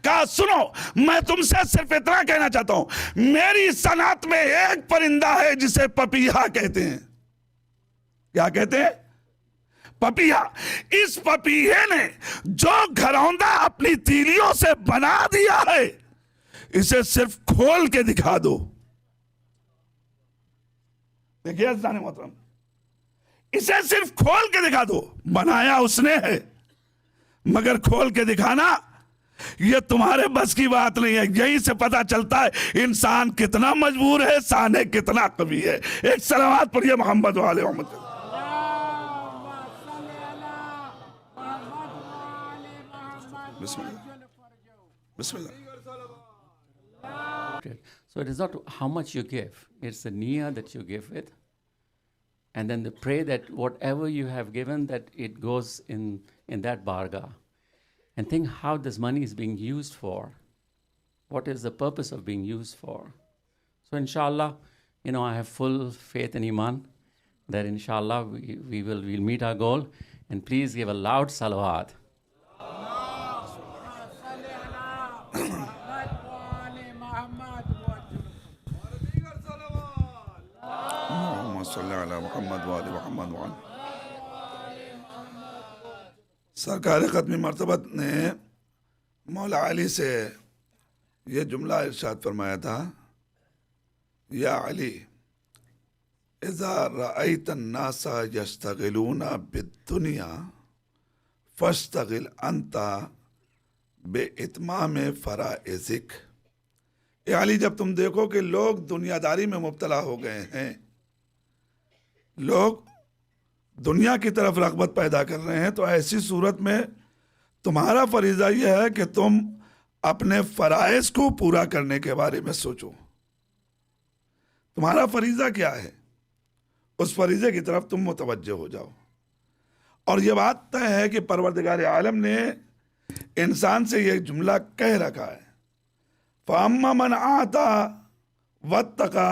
कहा सुनो, मैं तुमसे सिर्फ इतना कहना चाहता हूं, मेरी सनात में एक परिंदा है जिसे पपीहा कहते हैं। क्या कहते हैं, पपीहा। इस पपीहे ने जो घरौंदा अपनी तीलियों से बना दिया है, इसे सिर्फ खोल के दिखा दो। देखिए अज़ीज़ान मोहतरम, इसे सिर्फ खोल के दिखा दो। बनाया उसने है, मगर खोल के दिखाना ये तुम्हारे बस की बात नहीं है। यहीं से पता चलता है इंसान कितना मजबूर है, साने कितना कवि है। एक सलावत पढ़िए मोहम्मद वाले मोहम्मद। बिस्मिल्लाह। So it is not how much you give, it's the niyyah that you give it. And then the pray that whatever you have given, that it goes in that bargah. And think how this money is being used for. What is the purpose of being used for? So inshallah, I have full faith in Iman that inshallah we'll meet our goal. And please give a loud salawat. सरकार ख़त्मी मर्तबत ने मौला अली से ये जुमला इरशाद फरमाया था, या अली इज़ा रअयत अन्नासा यश्तगिलूना बिद्दुनिया फश्तगिल अंता बेइत्माम फराइज़िक। या अली, जब तुम देखो कि लोग दुनियादारी में मुब्तला हो गए हैं, लोग दुनिया की तरफ रग़बत पैदा कर रहे हैं, तो ऐसी सूरत में तुम्हारा फरीज़ा यह है कि तुम अपने फ़राइज़ को पूरा करने के बारे में सोचो। तुम्हारा फरीज़ा क्या है, उस फरीज़े की तरफ तुम मुतवज्जह हो जाओ। और यह बात तय है कि परवरदिगार आलम ने इंसान से यह जुमला कह रखा है, फ़अम्मा मन आता वत्तका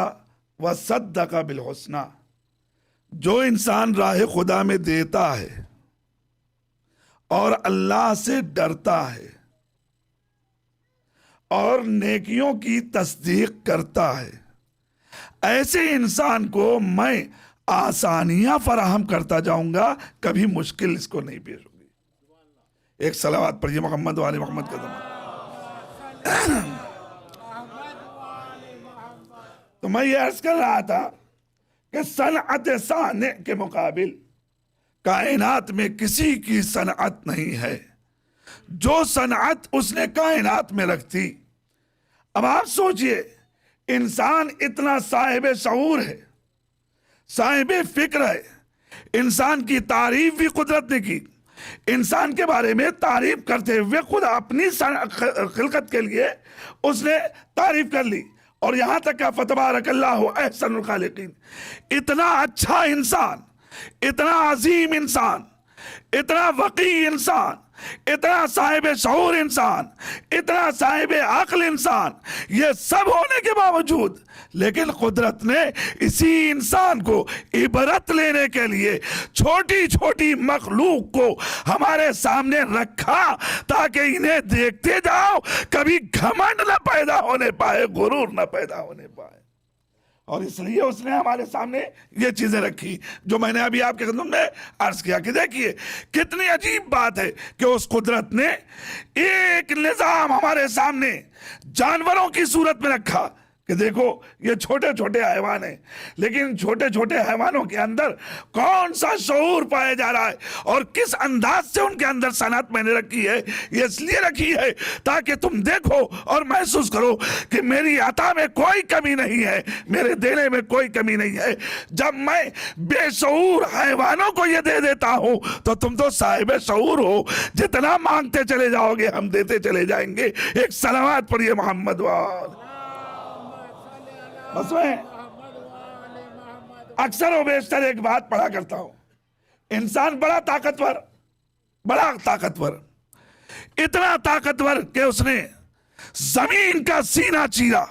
वसद्दका बिल हुस्ना। जो इंसान राह खुदा में देता है और अल्लाह से डरता है और नेकियों की तस्दीक करता है, ऐसे इंसान को मैं आसानियां फराहम करता जाऊंगा, कभी मुश्किल इसको नहीं पेश होगी। एक सलावत पढ़िए मोहम्मद वाले मोहम्मद का ज़माना। तो मैं ये अर्ज कर रहा था कि सनअत साने के मुकाबिल कायनात में किसी की सनअत नहीं है जो सनअत उसने कायनात में रखती। अब आप सोचिए, इंसान इतना साहिब शऊर है, साहिब फिक्र है, इंसान की तारीफ भी कुदरत ने की। इंसान के बारे में तारीफ करते हुए खुद अपनी खिलकत के लिए उसने तारीफ कर ली, और यहां तक का फतबारकल्लाहु अहसनुल खालिकीन। इतना अच्छा इंसान, इतना अजीम इंसान, इतना वकी इंसान, इतना साहिब शऊर इंसान, इतना साहिब अक्ल इंसान, ये सब होने के बावजूद लेकिन कुदरत ने इसी इंसान को इबरत लेने के लिए छोटी छोटी मखलूक को हमारे सामने रखा, ताकि इन्हें देखते जाओ, कभी घमंड न पैदा होने पाए, गुरूर न पैदा होने पाए। और इसलिए उसने हमारे सामने ये चीजें रखी जो मैंने अभी आपके खिदमत में अर्ज किया कि देखिए कितनी अजीब बात है कि उस कुदरत ने एक निजाम हमारे सामने जानवरों की सूरत में रखा कि देखो ये छोटे छोटे हैवान हैं, लेकिन छोटे छोटे हैवानों के अंदर कौन सा शऊर पाया जा रहा है और किस अंदाज से उनके अंदर सनअत मैंने रखी है। ये इसलिए रखी है ताकि तुम देखो और महसूस करो कि मेरी अता में कोई कमी नहीं है, मेरे देने में कोई कमी नहीं है। जब मैं बेशऊर हैवानों को ये दे देता हूं तो तुम तो साहिब शऊर हो, जितना मांगते चले जाओगे हम देते चले जाएंगे। एक सलावत पढ़िए मोहम्मद वाल। बस मैं अक्सर और बेशतर एक बात पढ़ा करता हूं, इंसान बड़ा ताकतवर, इतना ताकतवर कि उसने जमीन का सीना चीरा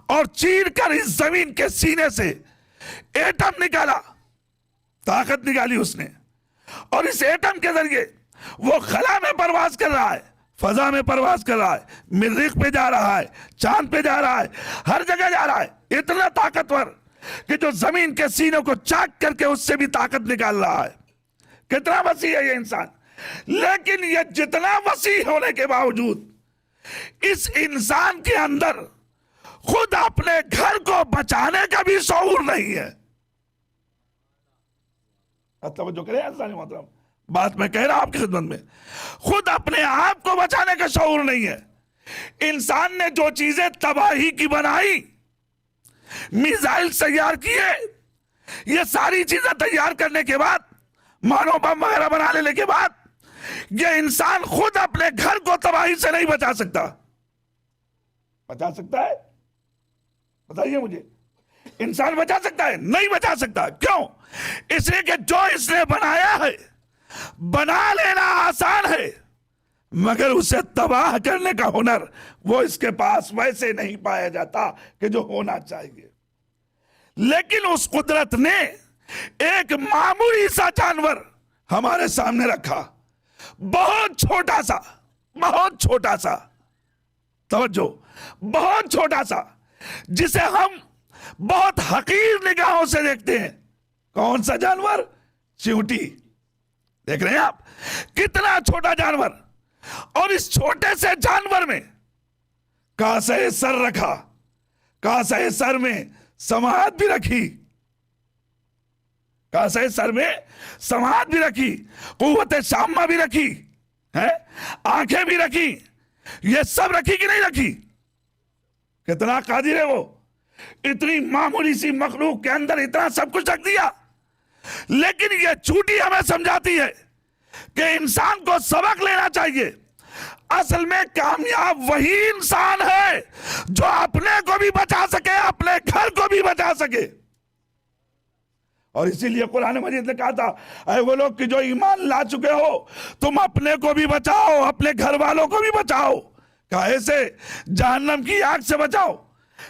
और चीर कर इस जमीन के सीने से एटम निकाला, ताकत निकाली उसने, और इस एटम के जरिए वो खला में परवाज कर रहा है, फजा में परवाज कर रहा है, मरीख पे जा रहा है, चांद पे जा रहा है, हर जगह जा रहा है। इतना ताकतवर कि जो जमीन के सीने को चाक करके उससे भी ताकत निकाल रहा है। कितना वसी है ये इंसान। लेकिन ये जितना वसी होने के बावजूद इस इंसान के अंदर खुद अपने घर को बचाने का भी शऊर नहीं है। तवज्जो करें इंसानी मोहतरम, बात मैं कह रहा हूं आपकी खिदमत में, खुद अपने आप को बचाने का शऊर नहीं है। इंसान ने जो चीजें तबाही की बनाई, मिसाइल तैयार किए, ये सारी चीजें तैयार करने के बाद, मानव बम वगैरह बना लेने के बाद, ये इंसान खुद अपने घर को तबाही से नहीं बचा सकता। बचा सकता है? बताइए मुझे, इंसान बचा सकता है? नहीं बचा सकता। क्यों? इसलिए कि जो इसने बनाया है, बना लेना आसान है, मगर उसे तबाह करने का हुनर वो इसके पास वैसे नहीं पाया जाता कि जो होना चाहिए। लेकिन उस कुदरत ने एक मामूली सा जानवर हमारे सामने रखा, बहुत छोटा सा, तवज्जो, बहुत छोटा सा, जिसे हम बहुत हकीर निगाहों से देखते हैं। कौन सा जानवर? चींटी। देख रहे हैं आप, कितना छोटा जानवर, और इस छोटे से जानवर में कासे सर रखा, कासे सर में समाहत भी रखी, कासे सर में समाहत भी रखी, कुव्वत शामा भी रखी है, आंखें भी रखी, ये सब रखी कि नहीं रखी? कितना कादिर है वो, इतनी मामूली सी मखलूक के अंदर इतना सब कुछ रख दिया। लेकिन ये चूटी हमें समझाती है कि इंसान को सबक लेना चाहिए। असल में कामयाब वही इंसान है जो अपने को भी बचा सके, अपने घर को भी बचा सके। और इसीलिए कुरान मजीद ने कहा था, ऐ वो लोग कि जो ईमान ला चुके हो, तुम अपने को भी बचाओ, अपने घर वालों को भी बचाओ। कैसे? जहन्नम की आग से बचाओ,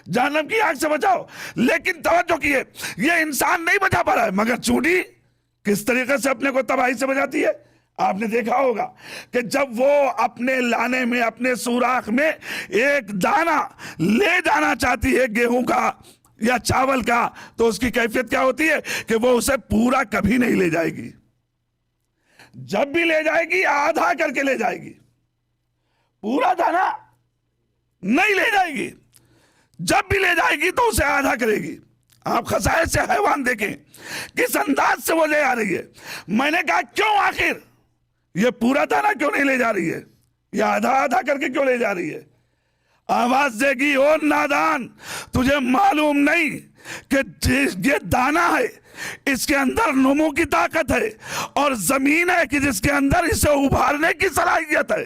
जहन्नम की आग से बचाओ। लेकिन तवज्जो कीजिए, ये इंसान नहीं बचा पा रहा है, मगर चूंटी किस तरीके से अपने को तबाही से बचाती है। आपने देखा होगा कि जब वो अपने लाने में, अपने सुराख में एक दाना ले जाना चाहती है गेहूं का या चावल का, तो उसकी कैफियत क्या होती है कि वो उसे पूरा कभी नहीं ले जाएगी। जब भी ले जाएगी आधा करके ले जाएगी, पूरा दाना नहीं ले जाएगी। जब भी ले जाएगी तो उसे आधा करेगी। आप खसाइस से हैवान देखें किस अंदाज से वो ले आ रही है। मैंने कहा क्यों, आखिर ये पूरा दाना क्यों नहीं ले जा रही है, ये आधा आधा करके क्यों ले जा रही है? आवाज देगी, ओ नादान, तुझे मालूम नहीं कि ये दाना है, इसके अंदर नमो की ताकत है, और जमीन है कि जिसके अंदर इसे उभारने की सलाहियत है।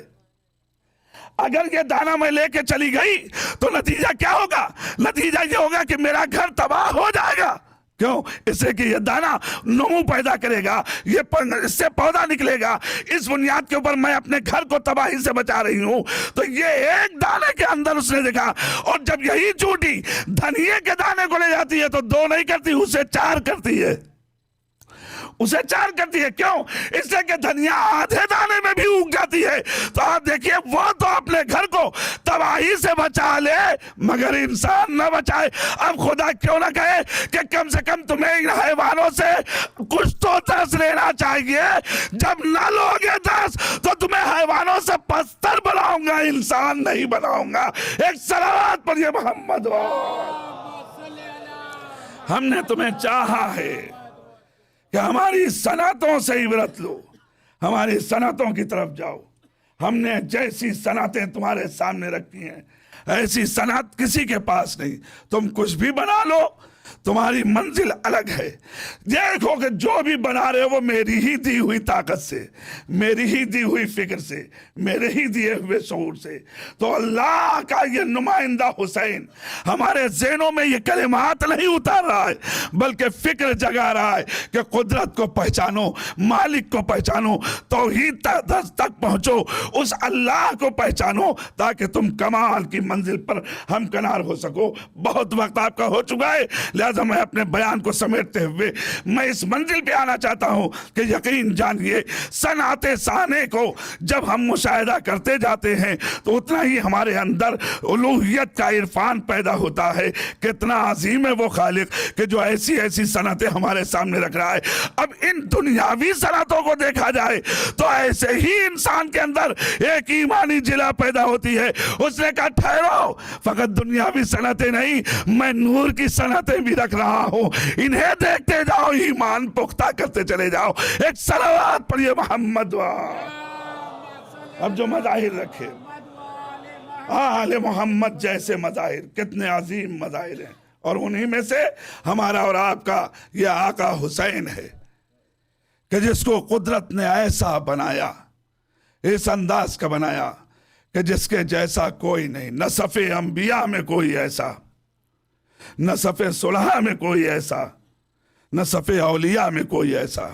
अगर ये दाना मैं लेके चली गई तो नतीजा क्या होगा? नतीजा ये होगा कि मेरा घर तबाह हो जाएगा। क्यों? इससे कि ये दाना नमू पैदा करेगा, इससे पौधा निकलेगा। इस बुनियाद के ऊपर मैं अपने घर को तबाही से बचा रही हूं। तो ये एक दाने के अंदर उसने देखा, और जब यही चूटी धनिये के दाने को ले जाती है तो 2 नहीं करती, उसे 4 करती है, उसे 4 करती है। क्यों? इसलिए कि धनिया आधे दाने में भी उग जाती है। तो आप देखिए, वो तो अपने घर को तबाही से बचा ले मगर इंसान न बचाए। अब खुदा क्यों ना कहे कि कम से कम तुम्हें इन हैवानों से कुछ तो दर्श लेना चाहिए। जब न लोगे दर्श तो तुम्हें हैवानों से पस्तर बनाऊंगा, इंसान नहीं बनाऊंगा। एक सलावत पढ़िए मोहम्मद। हमने तुम्हें चाहा है कि हमारी सनातों से इबरत लो, हमारी सनातों की तरफ जाओ। हमने जैसी सनातें तुम्हारे सामने रखी हैं ऐसी सनात किसी के पास नहीं। तुम कुछ भी बना लो, तुम्हारी मंजिल अलग है। देखो कि जो भी बना रहे हो वो मेरी ही दी हुई ताकत से, मेरी ही दी हुई फिक्र से, मेरे ही दिए हुए शऊर से। तो अल्लाह का ये नुमाइंदा हुसैन हमारे ज़हनों में ये कलिमात नहीं उतार रहा है, बल्कि फिक्र जगा रहा है कि कुदरत को पहचानो, मालिक को पहचानो, तौहीद तक पहुंचो, उस अल्लाह को पहचानो, ताकि तुम कमाल की मंजिल पर हमकनार हो सको। बहुत वक्त आपका हो चुका है, लिहाजा मैं अपने बयान को समेटते हुए मैं इस मंजिल पे आना चाहता हूं कि यकीन जानिए, सनाते साने को जब हम मुशाहिदा करते जाते हैं तो उतना ही हमारे अंदर उलूहियत का इरफान पैदा होता है। कितना अजीम है वो खालिक कि जो ऐसी ऐसी सनतें हमारे सामने रख रहा है। अब इन दुनियावी सनतों को देखा जाए तो ऐसे ही इंसान के अंदर एक ईमानी जिला पैदा होती है। उसने कहा, ठहरो, फकत दुनियावी सनतें नहीं, मैं नूर की सनतें भी रख रहा हूं, इन्हें देखते जाओ, ईमान पुख्ता करते चले जाओ। एक सलावत पढ़िए मोहम्मद। अब जो मज़ाहिर रखे आले मोहम्मद जैसे मज़ाहिर, कितने अजीम मज़ाहिर हैं, और उन्हीं में से हमारा और आपका यह आका हुसैन है कि जिसको कुदरत ने ऐसा बनाया, इस अंदाज का बनाया कि जिसके जैसा कोई नहीं। न सफ़े अंबिया में कोई ऐसा, न सफ़े सुलहा में कोई ऐसा, न सफ़े औलिया में कोई ऐसा।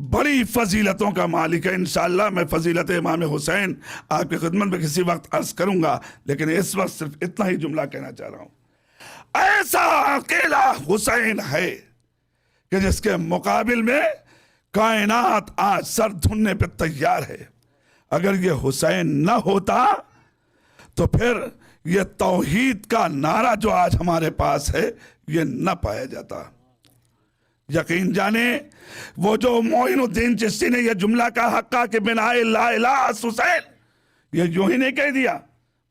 बड़ी फजीलतों का मालिक है। इंशाअल्लाह मैं फजीलत इमाम हुसैन आपकी खिदमत में किसी वक्त अर्ज करूंगा, लेकिन इस वक्त सिर्फ इतना ही जुमला कहना चाह रहा हूं। ऐसा अकेला हुसैन है कि जिसके मुकाबिल में कायनात आज सर धुनने पे तैयार है। अगर ये हुसैन न होता तो फिर ये तौहीद का नारा जो आज हमारे पास है ये न पाया जाता। यकीन जाने, वो जो मोइनुद्दीन चिश्ती ने यह जुमला कहा, हक्का के बिनाए ला इलाहा हुसैन, ये यूं ही नहीं कह दिया,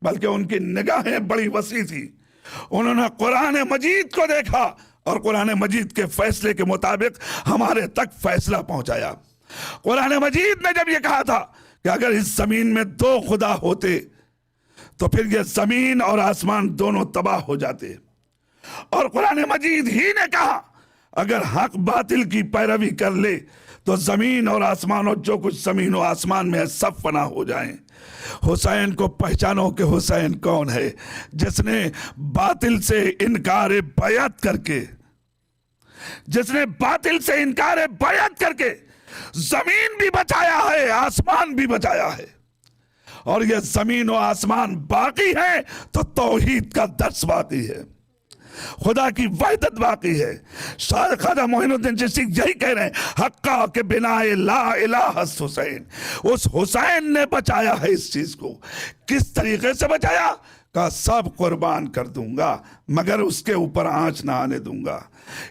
बल्कि उनकी निगाहें बड़ी वसी थी। उन्होंने कुरान मजीद को देखा और कुरान मजीद के फैसले के मुताबिक हमारे तक फैसला पहुंचाया। कुरान मजीद ने जब ये कहा था कि अगर इस जमीन में 2 खुदा होते तो फिर ये जमीन और आसमान दोनों तबाह हो जाते, और कुरान मजीद ही ने कहा अगर हक बातिल की पैरवी कर ले तो जमीन और आसमान और जो कुछ जमीन और आसमान में है सब फना हो जाएं। हुसैन को पहचानो कि हुसैन कौन है, जिसने बातिल से इनकार बैत करके, जिसने बातिल से इनकार बैत करके जमीन भी बचाया है, आसमान भी बचाया है। और ये जमीन और आसमान बाकी है तो तौहीद का दर्स बाकी है, खुदा की वहदत बाकी है। शायद ख्वाजा मोइनुद्दीन चिश्ती यही कह रहे हैं, हक्का के बिना ला इलाहा हुसैन। उस हुसैन ने बचाया है इस चीज को। किस तरीके से बचाया? का सब कुर्बान कर दूंगा, मगर उसके ऊपर आंच ना आने दूंगा।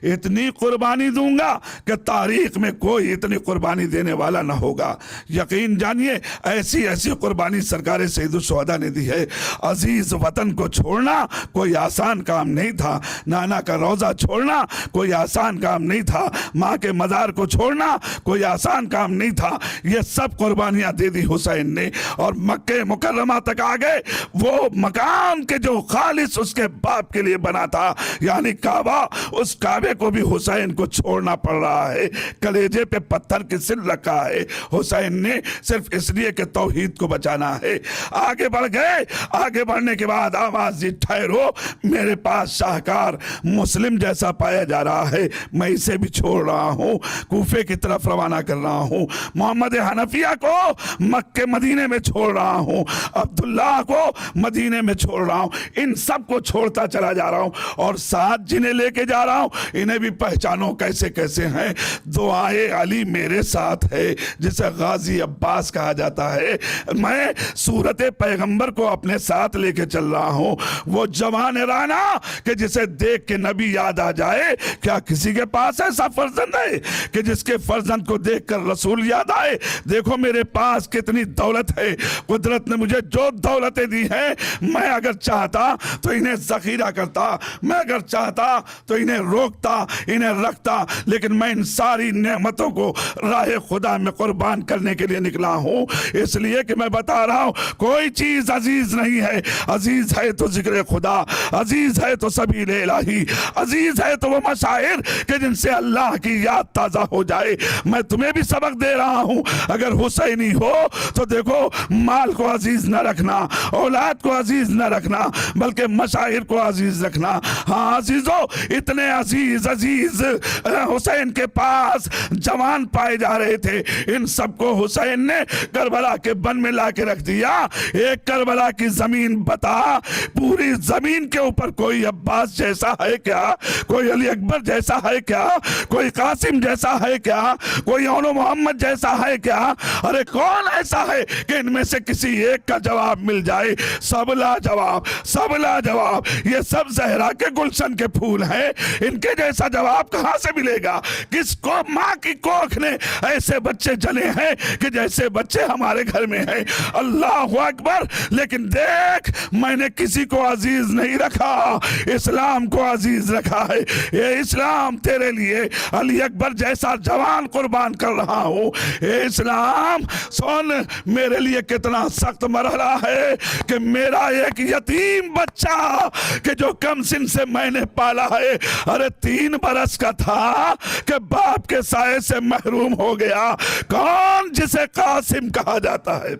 इतनी कुर्बानी दूंगा कि तारीख में कोई इतनी कुर्बानी देने वाला ना होगा। यकीन जानिए, ऐसी ऐसी कुर्बानी सरकार सैयदुश्शुहदा ने दी है। अजीज वतन को छोड़ना कोई आसान काम नहीं था, नाना का रोजा छोड़ना कोई आसान काम नहीं था, माँ के मज़ार को छोड़ना कोई आसान काम नहीं था। ये सब कुर्बानियां दे दी हुसैन ने, और मक्के मुकर्रमा तक आ गए। वो मकान के जो खालिस उसके बाप के लिए बना था, यानी काबा, उस काबे को भी हुसैन को छोड़ना पड़ रहा है। कलेजे पे पत्थर की सिल रखा है हुसैन ने, सिर्फ इसलिए कि तौहीद को बचाना है। आगे बढ़ गए। आगे बढ़ने के बाद आवाज दी, ठहरो, मेरे पास शाहकार मुस्लिम जैसा पाया जा रहा है, मैं इसे भी छोड़ रहा हूं, कूफे की तरफ रवाना कर रहा हूं। मोहम्मद हनफिया को मक्के मदीने में छोड़ रहा हूं, अब्दुल्लाह को मदीने में छोड़ रहा हूं, इन सब को छोड़ता चला जा रहा हूं, और साथ जिन्हें लेके जा रहा हूं इन्हें भी पहचानो कैसे कैसे हैं। दुआए अली मेरे साथ है, जिसे गाजी अब्बास कहा जाता है। मैं सूरत पैगंबर को अपने साथ लेके चल रहा हूं। वो जवान राना कि जिसे देख के नबी याद आ जाए, क्या किसी के पास ऐसा फर्जंद है कि जिसके फर्जंद को देखकर रसूल याद आए? देखो मेरे पास कितनी दौलत है, कुदरत ने मुझे जो दौलतें दी हैं, मैं अगर चाहता तो इन्हें जखीरा करता, मैं अगर चाहता तो इन्हें रोकता, इन्हें रखता, लेकिन मैं इन सारी नेमतों को राह खुदा में कुर्बान करने के लिए निकला हूं। इसलिए कि मैं बता रहा हूं, कोई चीज अजीज नहीं है। अजीज है तो जिक्र खुदा, अजीज है तो सबील इलाही, अजीज है तो वो मशाइर कि जिनसे अल्लाह की याद ताजा हो जाए। मैं तुम्हें भी सबक दे रहा हूं, अगर हुसैनी हो तो देखो, माल को अजीज न रखना, औलाद को अजीज न रखना, बल्कि मशाइर को अजीज रखना। हाँ अजीजों, इतने अजीज अजीज हुसैन के पास जवान पाए जा रहे थे। इन सबको हुसैन ने करबला के बन में ला के रख दिया। एक करबला की जमीन बता, पूरी जमीन के ऊपर कोई अब्बास जैसा है क्या? कोई अली अकबर जैसा है क्या? कोई कासिम जैसा है क्या? कोई औनो मोहम्मद जैसा है क्या? अरे कौन ऐसा है कि इनमें से किसी एक का जवाब मिल जाए? सब लाजवाब, सब लाजवाब। ये सब जहरा के गुलशन के फूल हैं, इनके जैसा जवाब कहां से मिलेगा? किसको मां की कोख ने ऐसे बच्चे जले हैं कि जैसे बच्चे हमारे घर में हैं? अल्लाह अकबर। लेकिन देख, मैंने किसी को अजीज नहीं रखा, इस्लाम को अजीज रखा है। ये इस्लाम तेरे लिए अली अकबर जैसा जवान कुर्बान कर रहा हूं। ये इस्लाम सुन, मेरे लिए कितना सख्त मरहला है कि मेरा एक यतीम बच्चा कि जो कम सिन से मैंने पाला है, अरे 3 बरस का था कि बाप के साए से महरूम हो गया। कौन? जिसे कासिम कहा जाता है।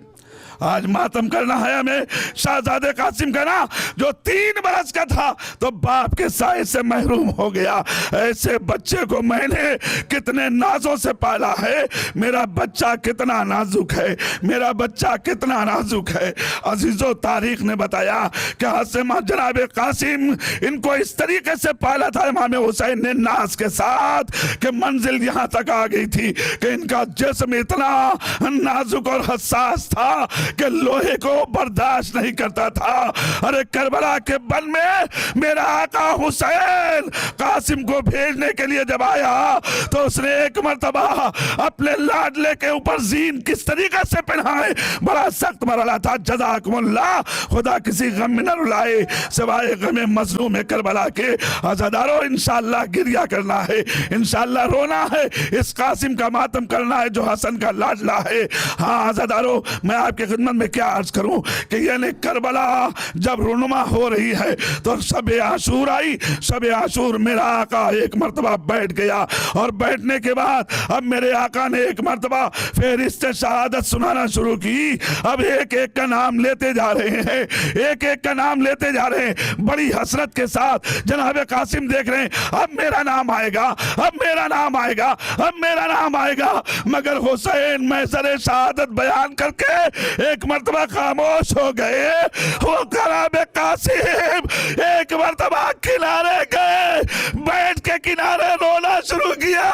आज मातम करना है हमें शाहजादे कासिम का ना, जो 3 बरस का था तो बाप के साए से महरूम हो गया। ऐसे बच्चे को मैंने कितने नाजों से पाला है। मेरा बच्चा कितना नाजुक है, मेरा बच्चा कितना नाजुक है। अजीजों, तारीख ने बताया कि हसमा जनाब कासिम इनको इस तरीके से पाला था इमाम हुसैन ने नाज के साथ कि मंजिल यहां तक आ गई थी कि इनका जिस्म इतना नाजुक और हसास था कि लोहे को बर्दाश्त नहीं करता था। अरे करबला के बन में मेरा आका हुसैन कासिम को भेजने के लिए जब आया तो उसने एक मर्तबा अपने लाडले के ऊपर जीन किस तरीके से पहनाए, बड़ा सख्त मरला था। जज़ाकुमुल्लाह, खुदा किसी गम में न रुलाए सिवाय गम मजलूम करबला के। अज़ादारों, इंशाअल्लाह गिरिया करना है, इंशाअल्लाह रोना है, इस कासिम का मातम करना है जो हसन का लाडला है। हाँ अज़ादारों, मैं आपके खिदमत में क्या अर्ज करूं कि यानी करबला जब रुनुमा हो रही है तो शब आशूर आई। शब आशूर मेरा आका एक मर्तबा बैठ गया, और बैठने के बाद अब मेरे आका ने एक मर्तबा फेरिस्ते शहादत सुनाना शुरू की। अब एक एक का नाम लेते जा रहे हैं, एक एक का नाम लेते जा रहे हैं। बड़ी हसरत के साथ जनाब कासिम देख रहे हैं, अब मेरा नाम आएगा, अब मेरा नाम आएगा, अब मेरा नाम आएगा। मगर हुसैन महज़र शहादत बयान करके एक मर्तबा खामोश हो गए। वो जनाब कासिम एक मर्तबा किनारे गए, बैठ के किनारे रोना शुरू किया।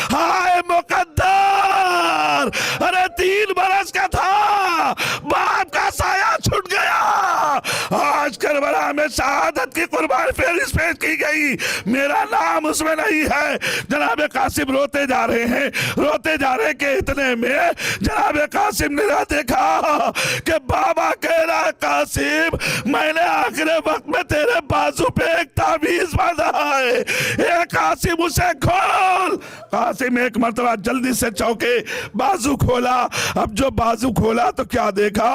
हाय मुकद्दर, अरे 3 बरस का था, बाप का साया छूट गया। आज में शहादत की कुर्बान पेश की गई, मेरा नाम उसमें नहीं है। जनाब कासिम रोते जा रहे हैं, रोते जा रहे के इतने में जनाब कासिम ने देखा कि बाबा कह रहा, कासिम मैंने आखिरी वक्त में तेरे बाजू पे एक ताबीज बांधा है, ए कासिम उसे खोल। कासिम एक मर्तबा जल्दी से चौके बाजू खोला। अब जो बाजू खोला तो क्या देखा,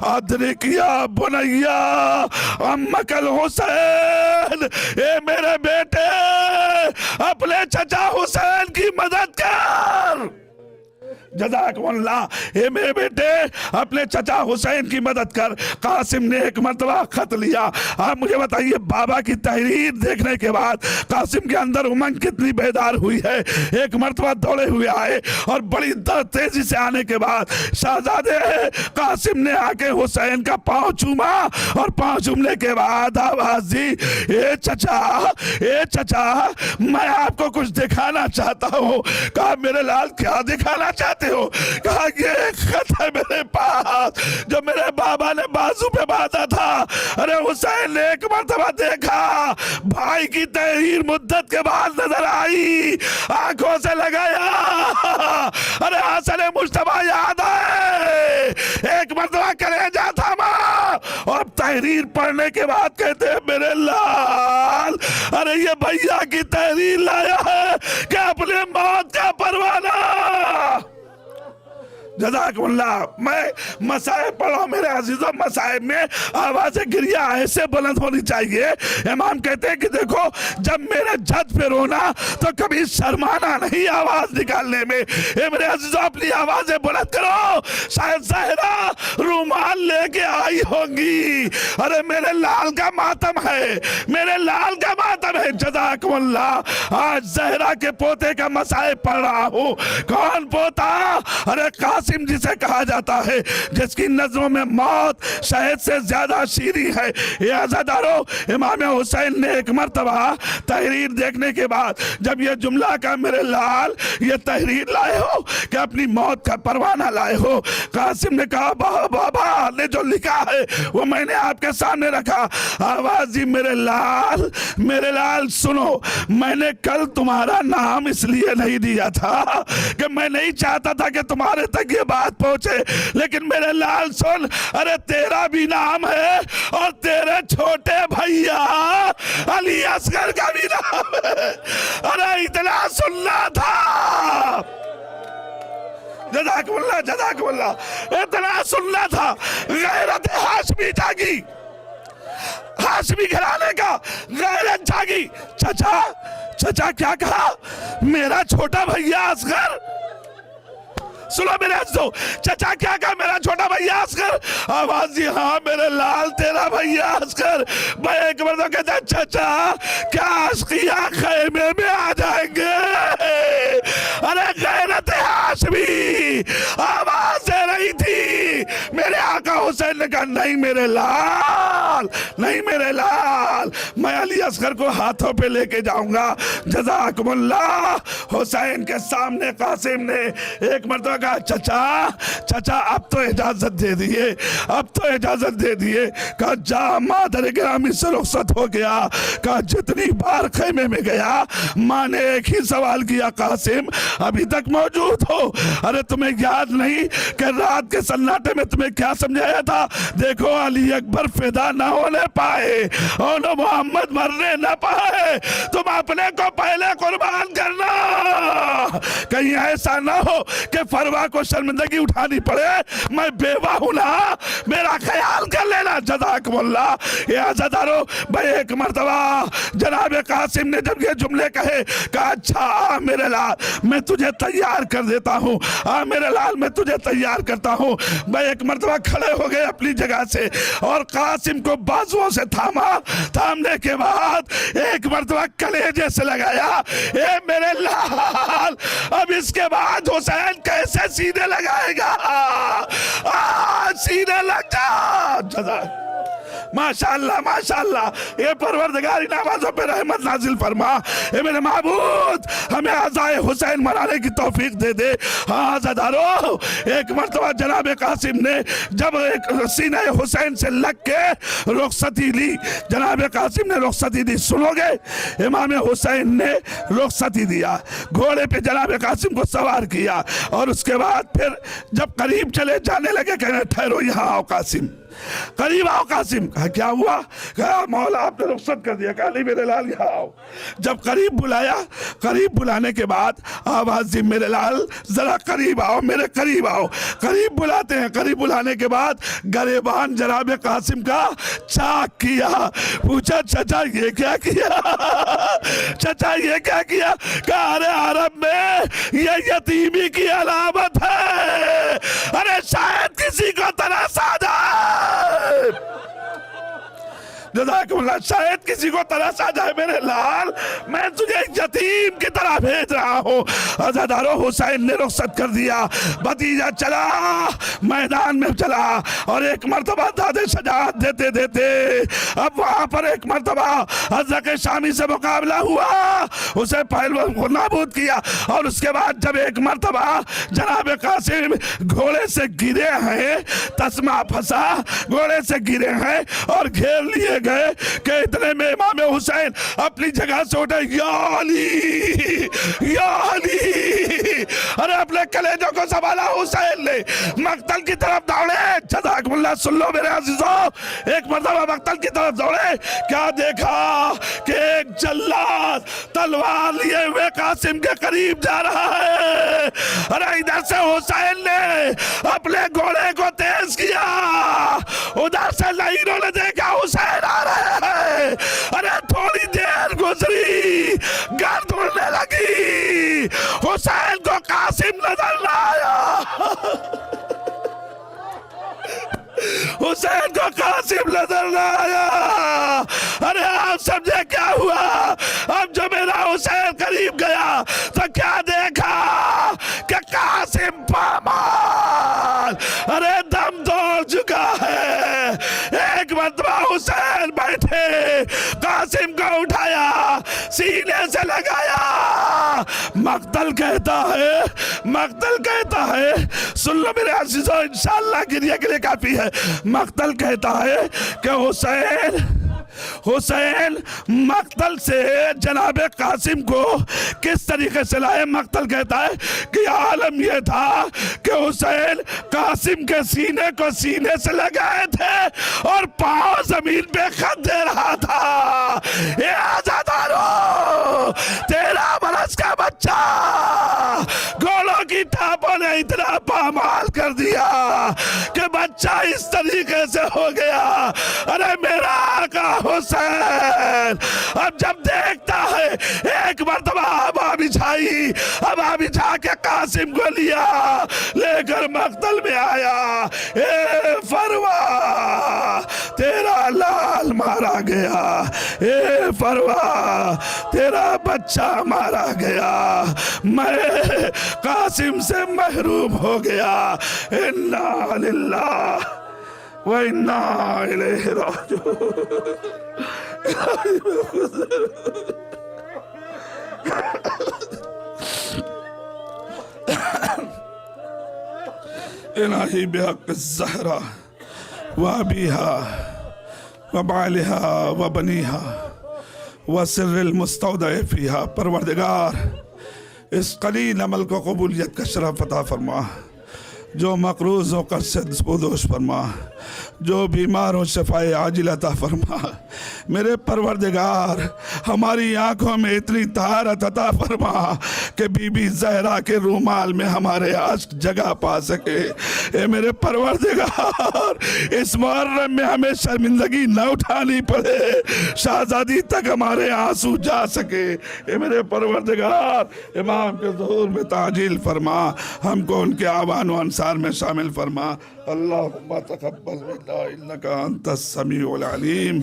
अदरिकिया बुनैया अम्मकल हुसैन, ए मेरे बेटे अपने चचा हुसैन की मदद कर। जज़ाकमुल्लाह, ए मेरे बेटे अपने चचा हुसैन की मदद कर। कासिम ने एक मर्तबा खत लिया। आप मुझे बताइए, बाबा की तहरीर देखने के बाद कासिम के अंदर उमंग कितनी बेदार हुई है। एक मर्तबा दौड़े हुए आए और बड़ी तेजी से आने के बाद शहजादे कासिम ने आके हुसैन का पांव चूमा और पांव चूमने के बाद आवाज दी, ए चचा मैं आपको कुछ दिखाना चाहता हूँ। कहा मेरे लाल क्या दिखाना चाहते हो? कहा ये खत है मेरे पास जो मेरे बाबा ने बाजू पे बांधा था। अरे हुसैन ने एक मर्तबा देखा, भाई की तहरीर मुद्दत के बाद नजर आई, आंखों से लगाया, अरे हसन मुश्तबा याद आए, एक मर्तबा कलेजा थामा और तहरीर पढ़ने के बाद कहते हैं मेरे लाल, अरे ये भैया की तहरीर लाया है कि अपने मौत का परवाना। जज़ाकमुल्लाह। मैं मसाइब पढ़ा मेरे अजीजों, मसाइब में आवाज़ गिरिया ऐसे बुलंद होनी चाहिए। इमाम कहते हैं कि देखो जब मेरे जज पे रोना तो कभी शर्माना नहीं आवाज़ निकालने में। ए मेरे अजीजों अपनी आवाज़ें बुलंद करो, शायद ज़हरा रुमाल लेके आई होंगी। अरे मेरे लाल का मातम है, मेरे लाल का मातम है। जज़ाकमुल्लाह। आज ज़हरा के पोते का मसाइब पढ़ रहा हूँ। कौन पोता? अरे कासिम जिसे कहा जाता है, जिसकी नजरों में मौत शहद से ज्यादा शीरी है। ये आज़ादारों, इमाम हुसैन ने एक मर्तबा तहरीर देखने के बाद जब ये जुमला का मेरे लाल ये तहरीर लाए हो कि अपनी मौत का परवाना लाए हो, कासिम ने कहा बाबा ने जो लिखा है वो मैंने आपके सामने रखा। आवाज जी मेरे लाल सुनो, मैंने कल तुम्हारा नाम इसलिए नहीं दिया था कि मैं नहीं चाहता था कि तुम्हारे तक ये बात पहुंचे, लेकिन मेरे लाल सुन, अरे तेरा भी नाम है और तेरे छोटे भैया अली असगर का भी नाम है। अरे इतना सुनना था। जज़ाकमुल्लाह, इतना सुनना था। गैरत हाशमी जागी, हाशमी घराने का गैरत जागी। चाचा क्या कहा? मेरा छोटा भैया असगर। सुनो मेरे हंसो, चचा क्या कहा? मेरा छोटा भैया असगर। आवाज जी हाँ मेरे लाल तेरा भैया असगर। मैं एक बार तो कहता चचा क्या आशिकिया खैमे में आ जाएंगे? अरे गैरत हाशमी आवाज दे रही थी। मेरे आका हुसैन ने कहा नहीं मेरे लाल, नहीं मेरे लाल, मैं अली असगर को हाथों पे लेके जाऊंगा। जज़ाकुमुल्लाह। हुसैन के सामने कासिम ने एक मर्तबा कहा चचा अब तो इजाजत दे दिए, अब तो इजाजत दे दिए। कहा जा मादर गिरामी से रुखसत हो गया। कहा जितनी बार खेमे में गया माँ ने एक ही सवाल किया, कासिम अभी तक मौजूद हो? अरे तुम्हें याद नहीं कि रात के सन्नाटे में तुम्हें क्या समझाया था? देखो अली अकबर फिदा न होने पाए और मोहम्मद मरने न पाए, तुम अपने को पहले कुर्बान करना। कहीं ऐसा ना हो कि फरवा को शर्मिंदगी उठानी पड़े। मैं बेवा हूं ना, मेरा ख्याल कर लेना। जज़ाकुमुल्लाह। ये आज़ादारों, भाई एक मर्तबा जनाब कासिम ने जब ये जुमले कहे, कहा अच्छा मेरे लाल मैं तुझे तैयार कर देता हूँ, मेरे लाल मैं तुझे तैयार करता हूँ। भाई एक मर्तबा खड़े हो गए अपनी जगह से और कासिम को बाजुओं से थामा। थामने के बाद एक मर्तबा कलेजे से लगाया, ए मेरे लाल अब इसके बाद हुसैन कैसे सीने लगाएगा? सीने लग जा। माशाअल्लाह माशाअल्लाह। ये परवरदिगार इन आवाज़ों पे रहमत नाजिल फरमा। ये मेरे महबूब हमें आज़ाए हुसैन मनाने की तौफीक दे दे। हाँ अज़ादारो, एक मरतबा जनाब कासिम ने जब एक सीने हुसैन से लग के रुखसती ली, जनाब कासिम ने रुखसती दी। सुनोगे, इमाम हुसैन ने रुखसती दिया, घोड़े पे जनाब कासिम को सवार किया और उसके बाद फिर जब करीब चले जाने लगे, कहने ठहरो यहाँ आओ कासिम, करीब आओ कासिम। कहा क्या हुआ? कहा मौला आपने रुखसत कर दिया। कहा नहीं मेरे लाल यहाँ आओ। जब करीब बुलाया, करीब बुलाने के बाद आवाज दी मेरे लाल जरा करीब आओ, मेरे करीब आओ। करीब बुलाते हैं, करीब बुलाने के बाद गरेबान जनाब कासिम का चाक किया। पूछा चाचा ये क्या किया? चाचा ये क्या किया? कहा अरे अरब में ये यतीमी की अलामत है, अरे शायद किसी को तरस आ जाए। जज़ाकुमुल्लाह, शायद किसी को तरस आ जाए मेरे लाल, मैं तुझे यतीम की तरह भेज रहा हूँ। अज़ादारो हुसैन ने रुखसत कर दिया, भतीजा चला मैदान में चला और एक मरतबा दादे शजाअत देते देते अब वहां पर एक मरतबा हज़रत शामी से मुकाबला हुआ, उसे पहलवान को नाबूद किया। और उसके बाद जब एक मरतबा जनाब कासिम घोड़े से गिरे हैं, तस्मा फंसा, घोड़े से गिरे हैं और घेर लिए गए कि इतने में इमाम हुसैन अपनी जगह से उठे, या अली या अली। अरे अपने कलेजों को संभाला हुसैन ने, मक्तल की तरफ दौड़े। जज़ाकुमुल्लाह, सुन लो मेरे अजीजों, एक मरतबा मक्तल की तरफ दौड़े, क्या देखा कि एक जल्लाद तलवार लिए हुए कासिम के करीब जा रहा है। अरे इधर से हुसैन ने अपने घोड़े को तेज किया, उधर से लहीरों ने देखा हुसैन आ रहे हैं। अरे थोड़ी देर गुजरी, गर्द उड़ने लगी, हुसैन को कासिम नजर न आया। हुसैन को कासिम नजर न आया। अरे आप समझे क्या हुआ? अब जब मेरा हुसैन करीब गया तो क्या देखा कि कासिम पामाल, अरे दम तोड़ चुका है। एक मरतबा हुसैन बैठे, कासिम को उठाया, सीने से लगाया। मक्तल कहता है, मक्तल कहता है, सुन लो मेरे अजीजों, इंशाअल्लाह गिरिया के लिए काफी है। मक्तल कहता है कि हुसैन मक्तल से जनाब कासिम को किस तरीके से लाए। मक्तल कहता है कि आलम यह था कि हुसैन कासिम के सीने को सीने से लगाए थे और पांव जमीन पे खत दे रहा था। ये आजादारो, 13 बरस का बच्चा घोड़ों की टापों ने इतना पामाल कर दिया कि बच्चा इस तरीके से हो गया। अरे मेरा आका हुसैन अब जब देखता है, एक मरतबा हवा बिछाई, हवा बिछा के कासिम को लिया, लेकर मक्तल में आया। ए फरवा, तेरा लाल मारा गया। ए फरवा, तेरा बच्चा मारा गया। मैं कासिम से महरूम हो गया। इन्ना लिल्लाह व इन्ना इलैहि राजिऊन। इलाही बिहक़ ज़हरा व अबीहा व बालिहा व बनीहा व सिर्रिल मुस्तौदा फ़ीहा। परवरदिगार, इस कलील अमल को कबूलियत का शरफ़ अता फरमा, जो मकरूज़ हो कर से दोष फरमा, जो बीमार हो शफ़ाए आजिल अता फरमा। मेरे परवरदिगार, हमारी आंखों में इतनी तहारत अता फरमा कि बीबी ज़हरा के रूमाल में हमारे आश्क जगह पा सके। ए मेरे परवरदिगार, इस मुहर्रम में हमें शर्मिंदगी न उठानी पड़े, शहजादी तक हमारे आंसू जा सके। ए मेरे परवरदिगार, इमाम के ज़ुहूर में ताजील फरमा, हमको उनके आवान व अंसार में शामिल फरमा। अल्लाहुम्मा तक़ब्बल मिन्ना इन्नका अंतस समीउल अलीम।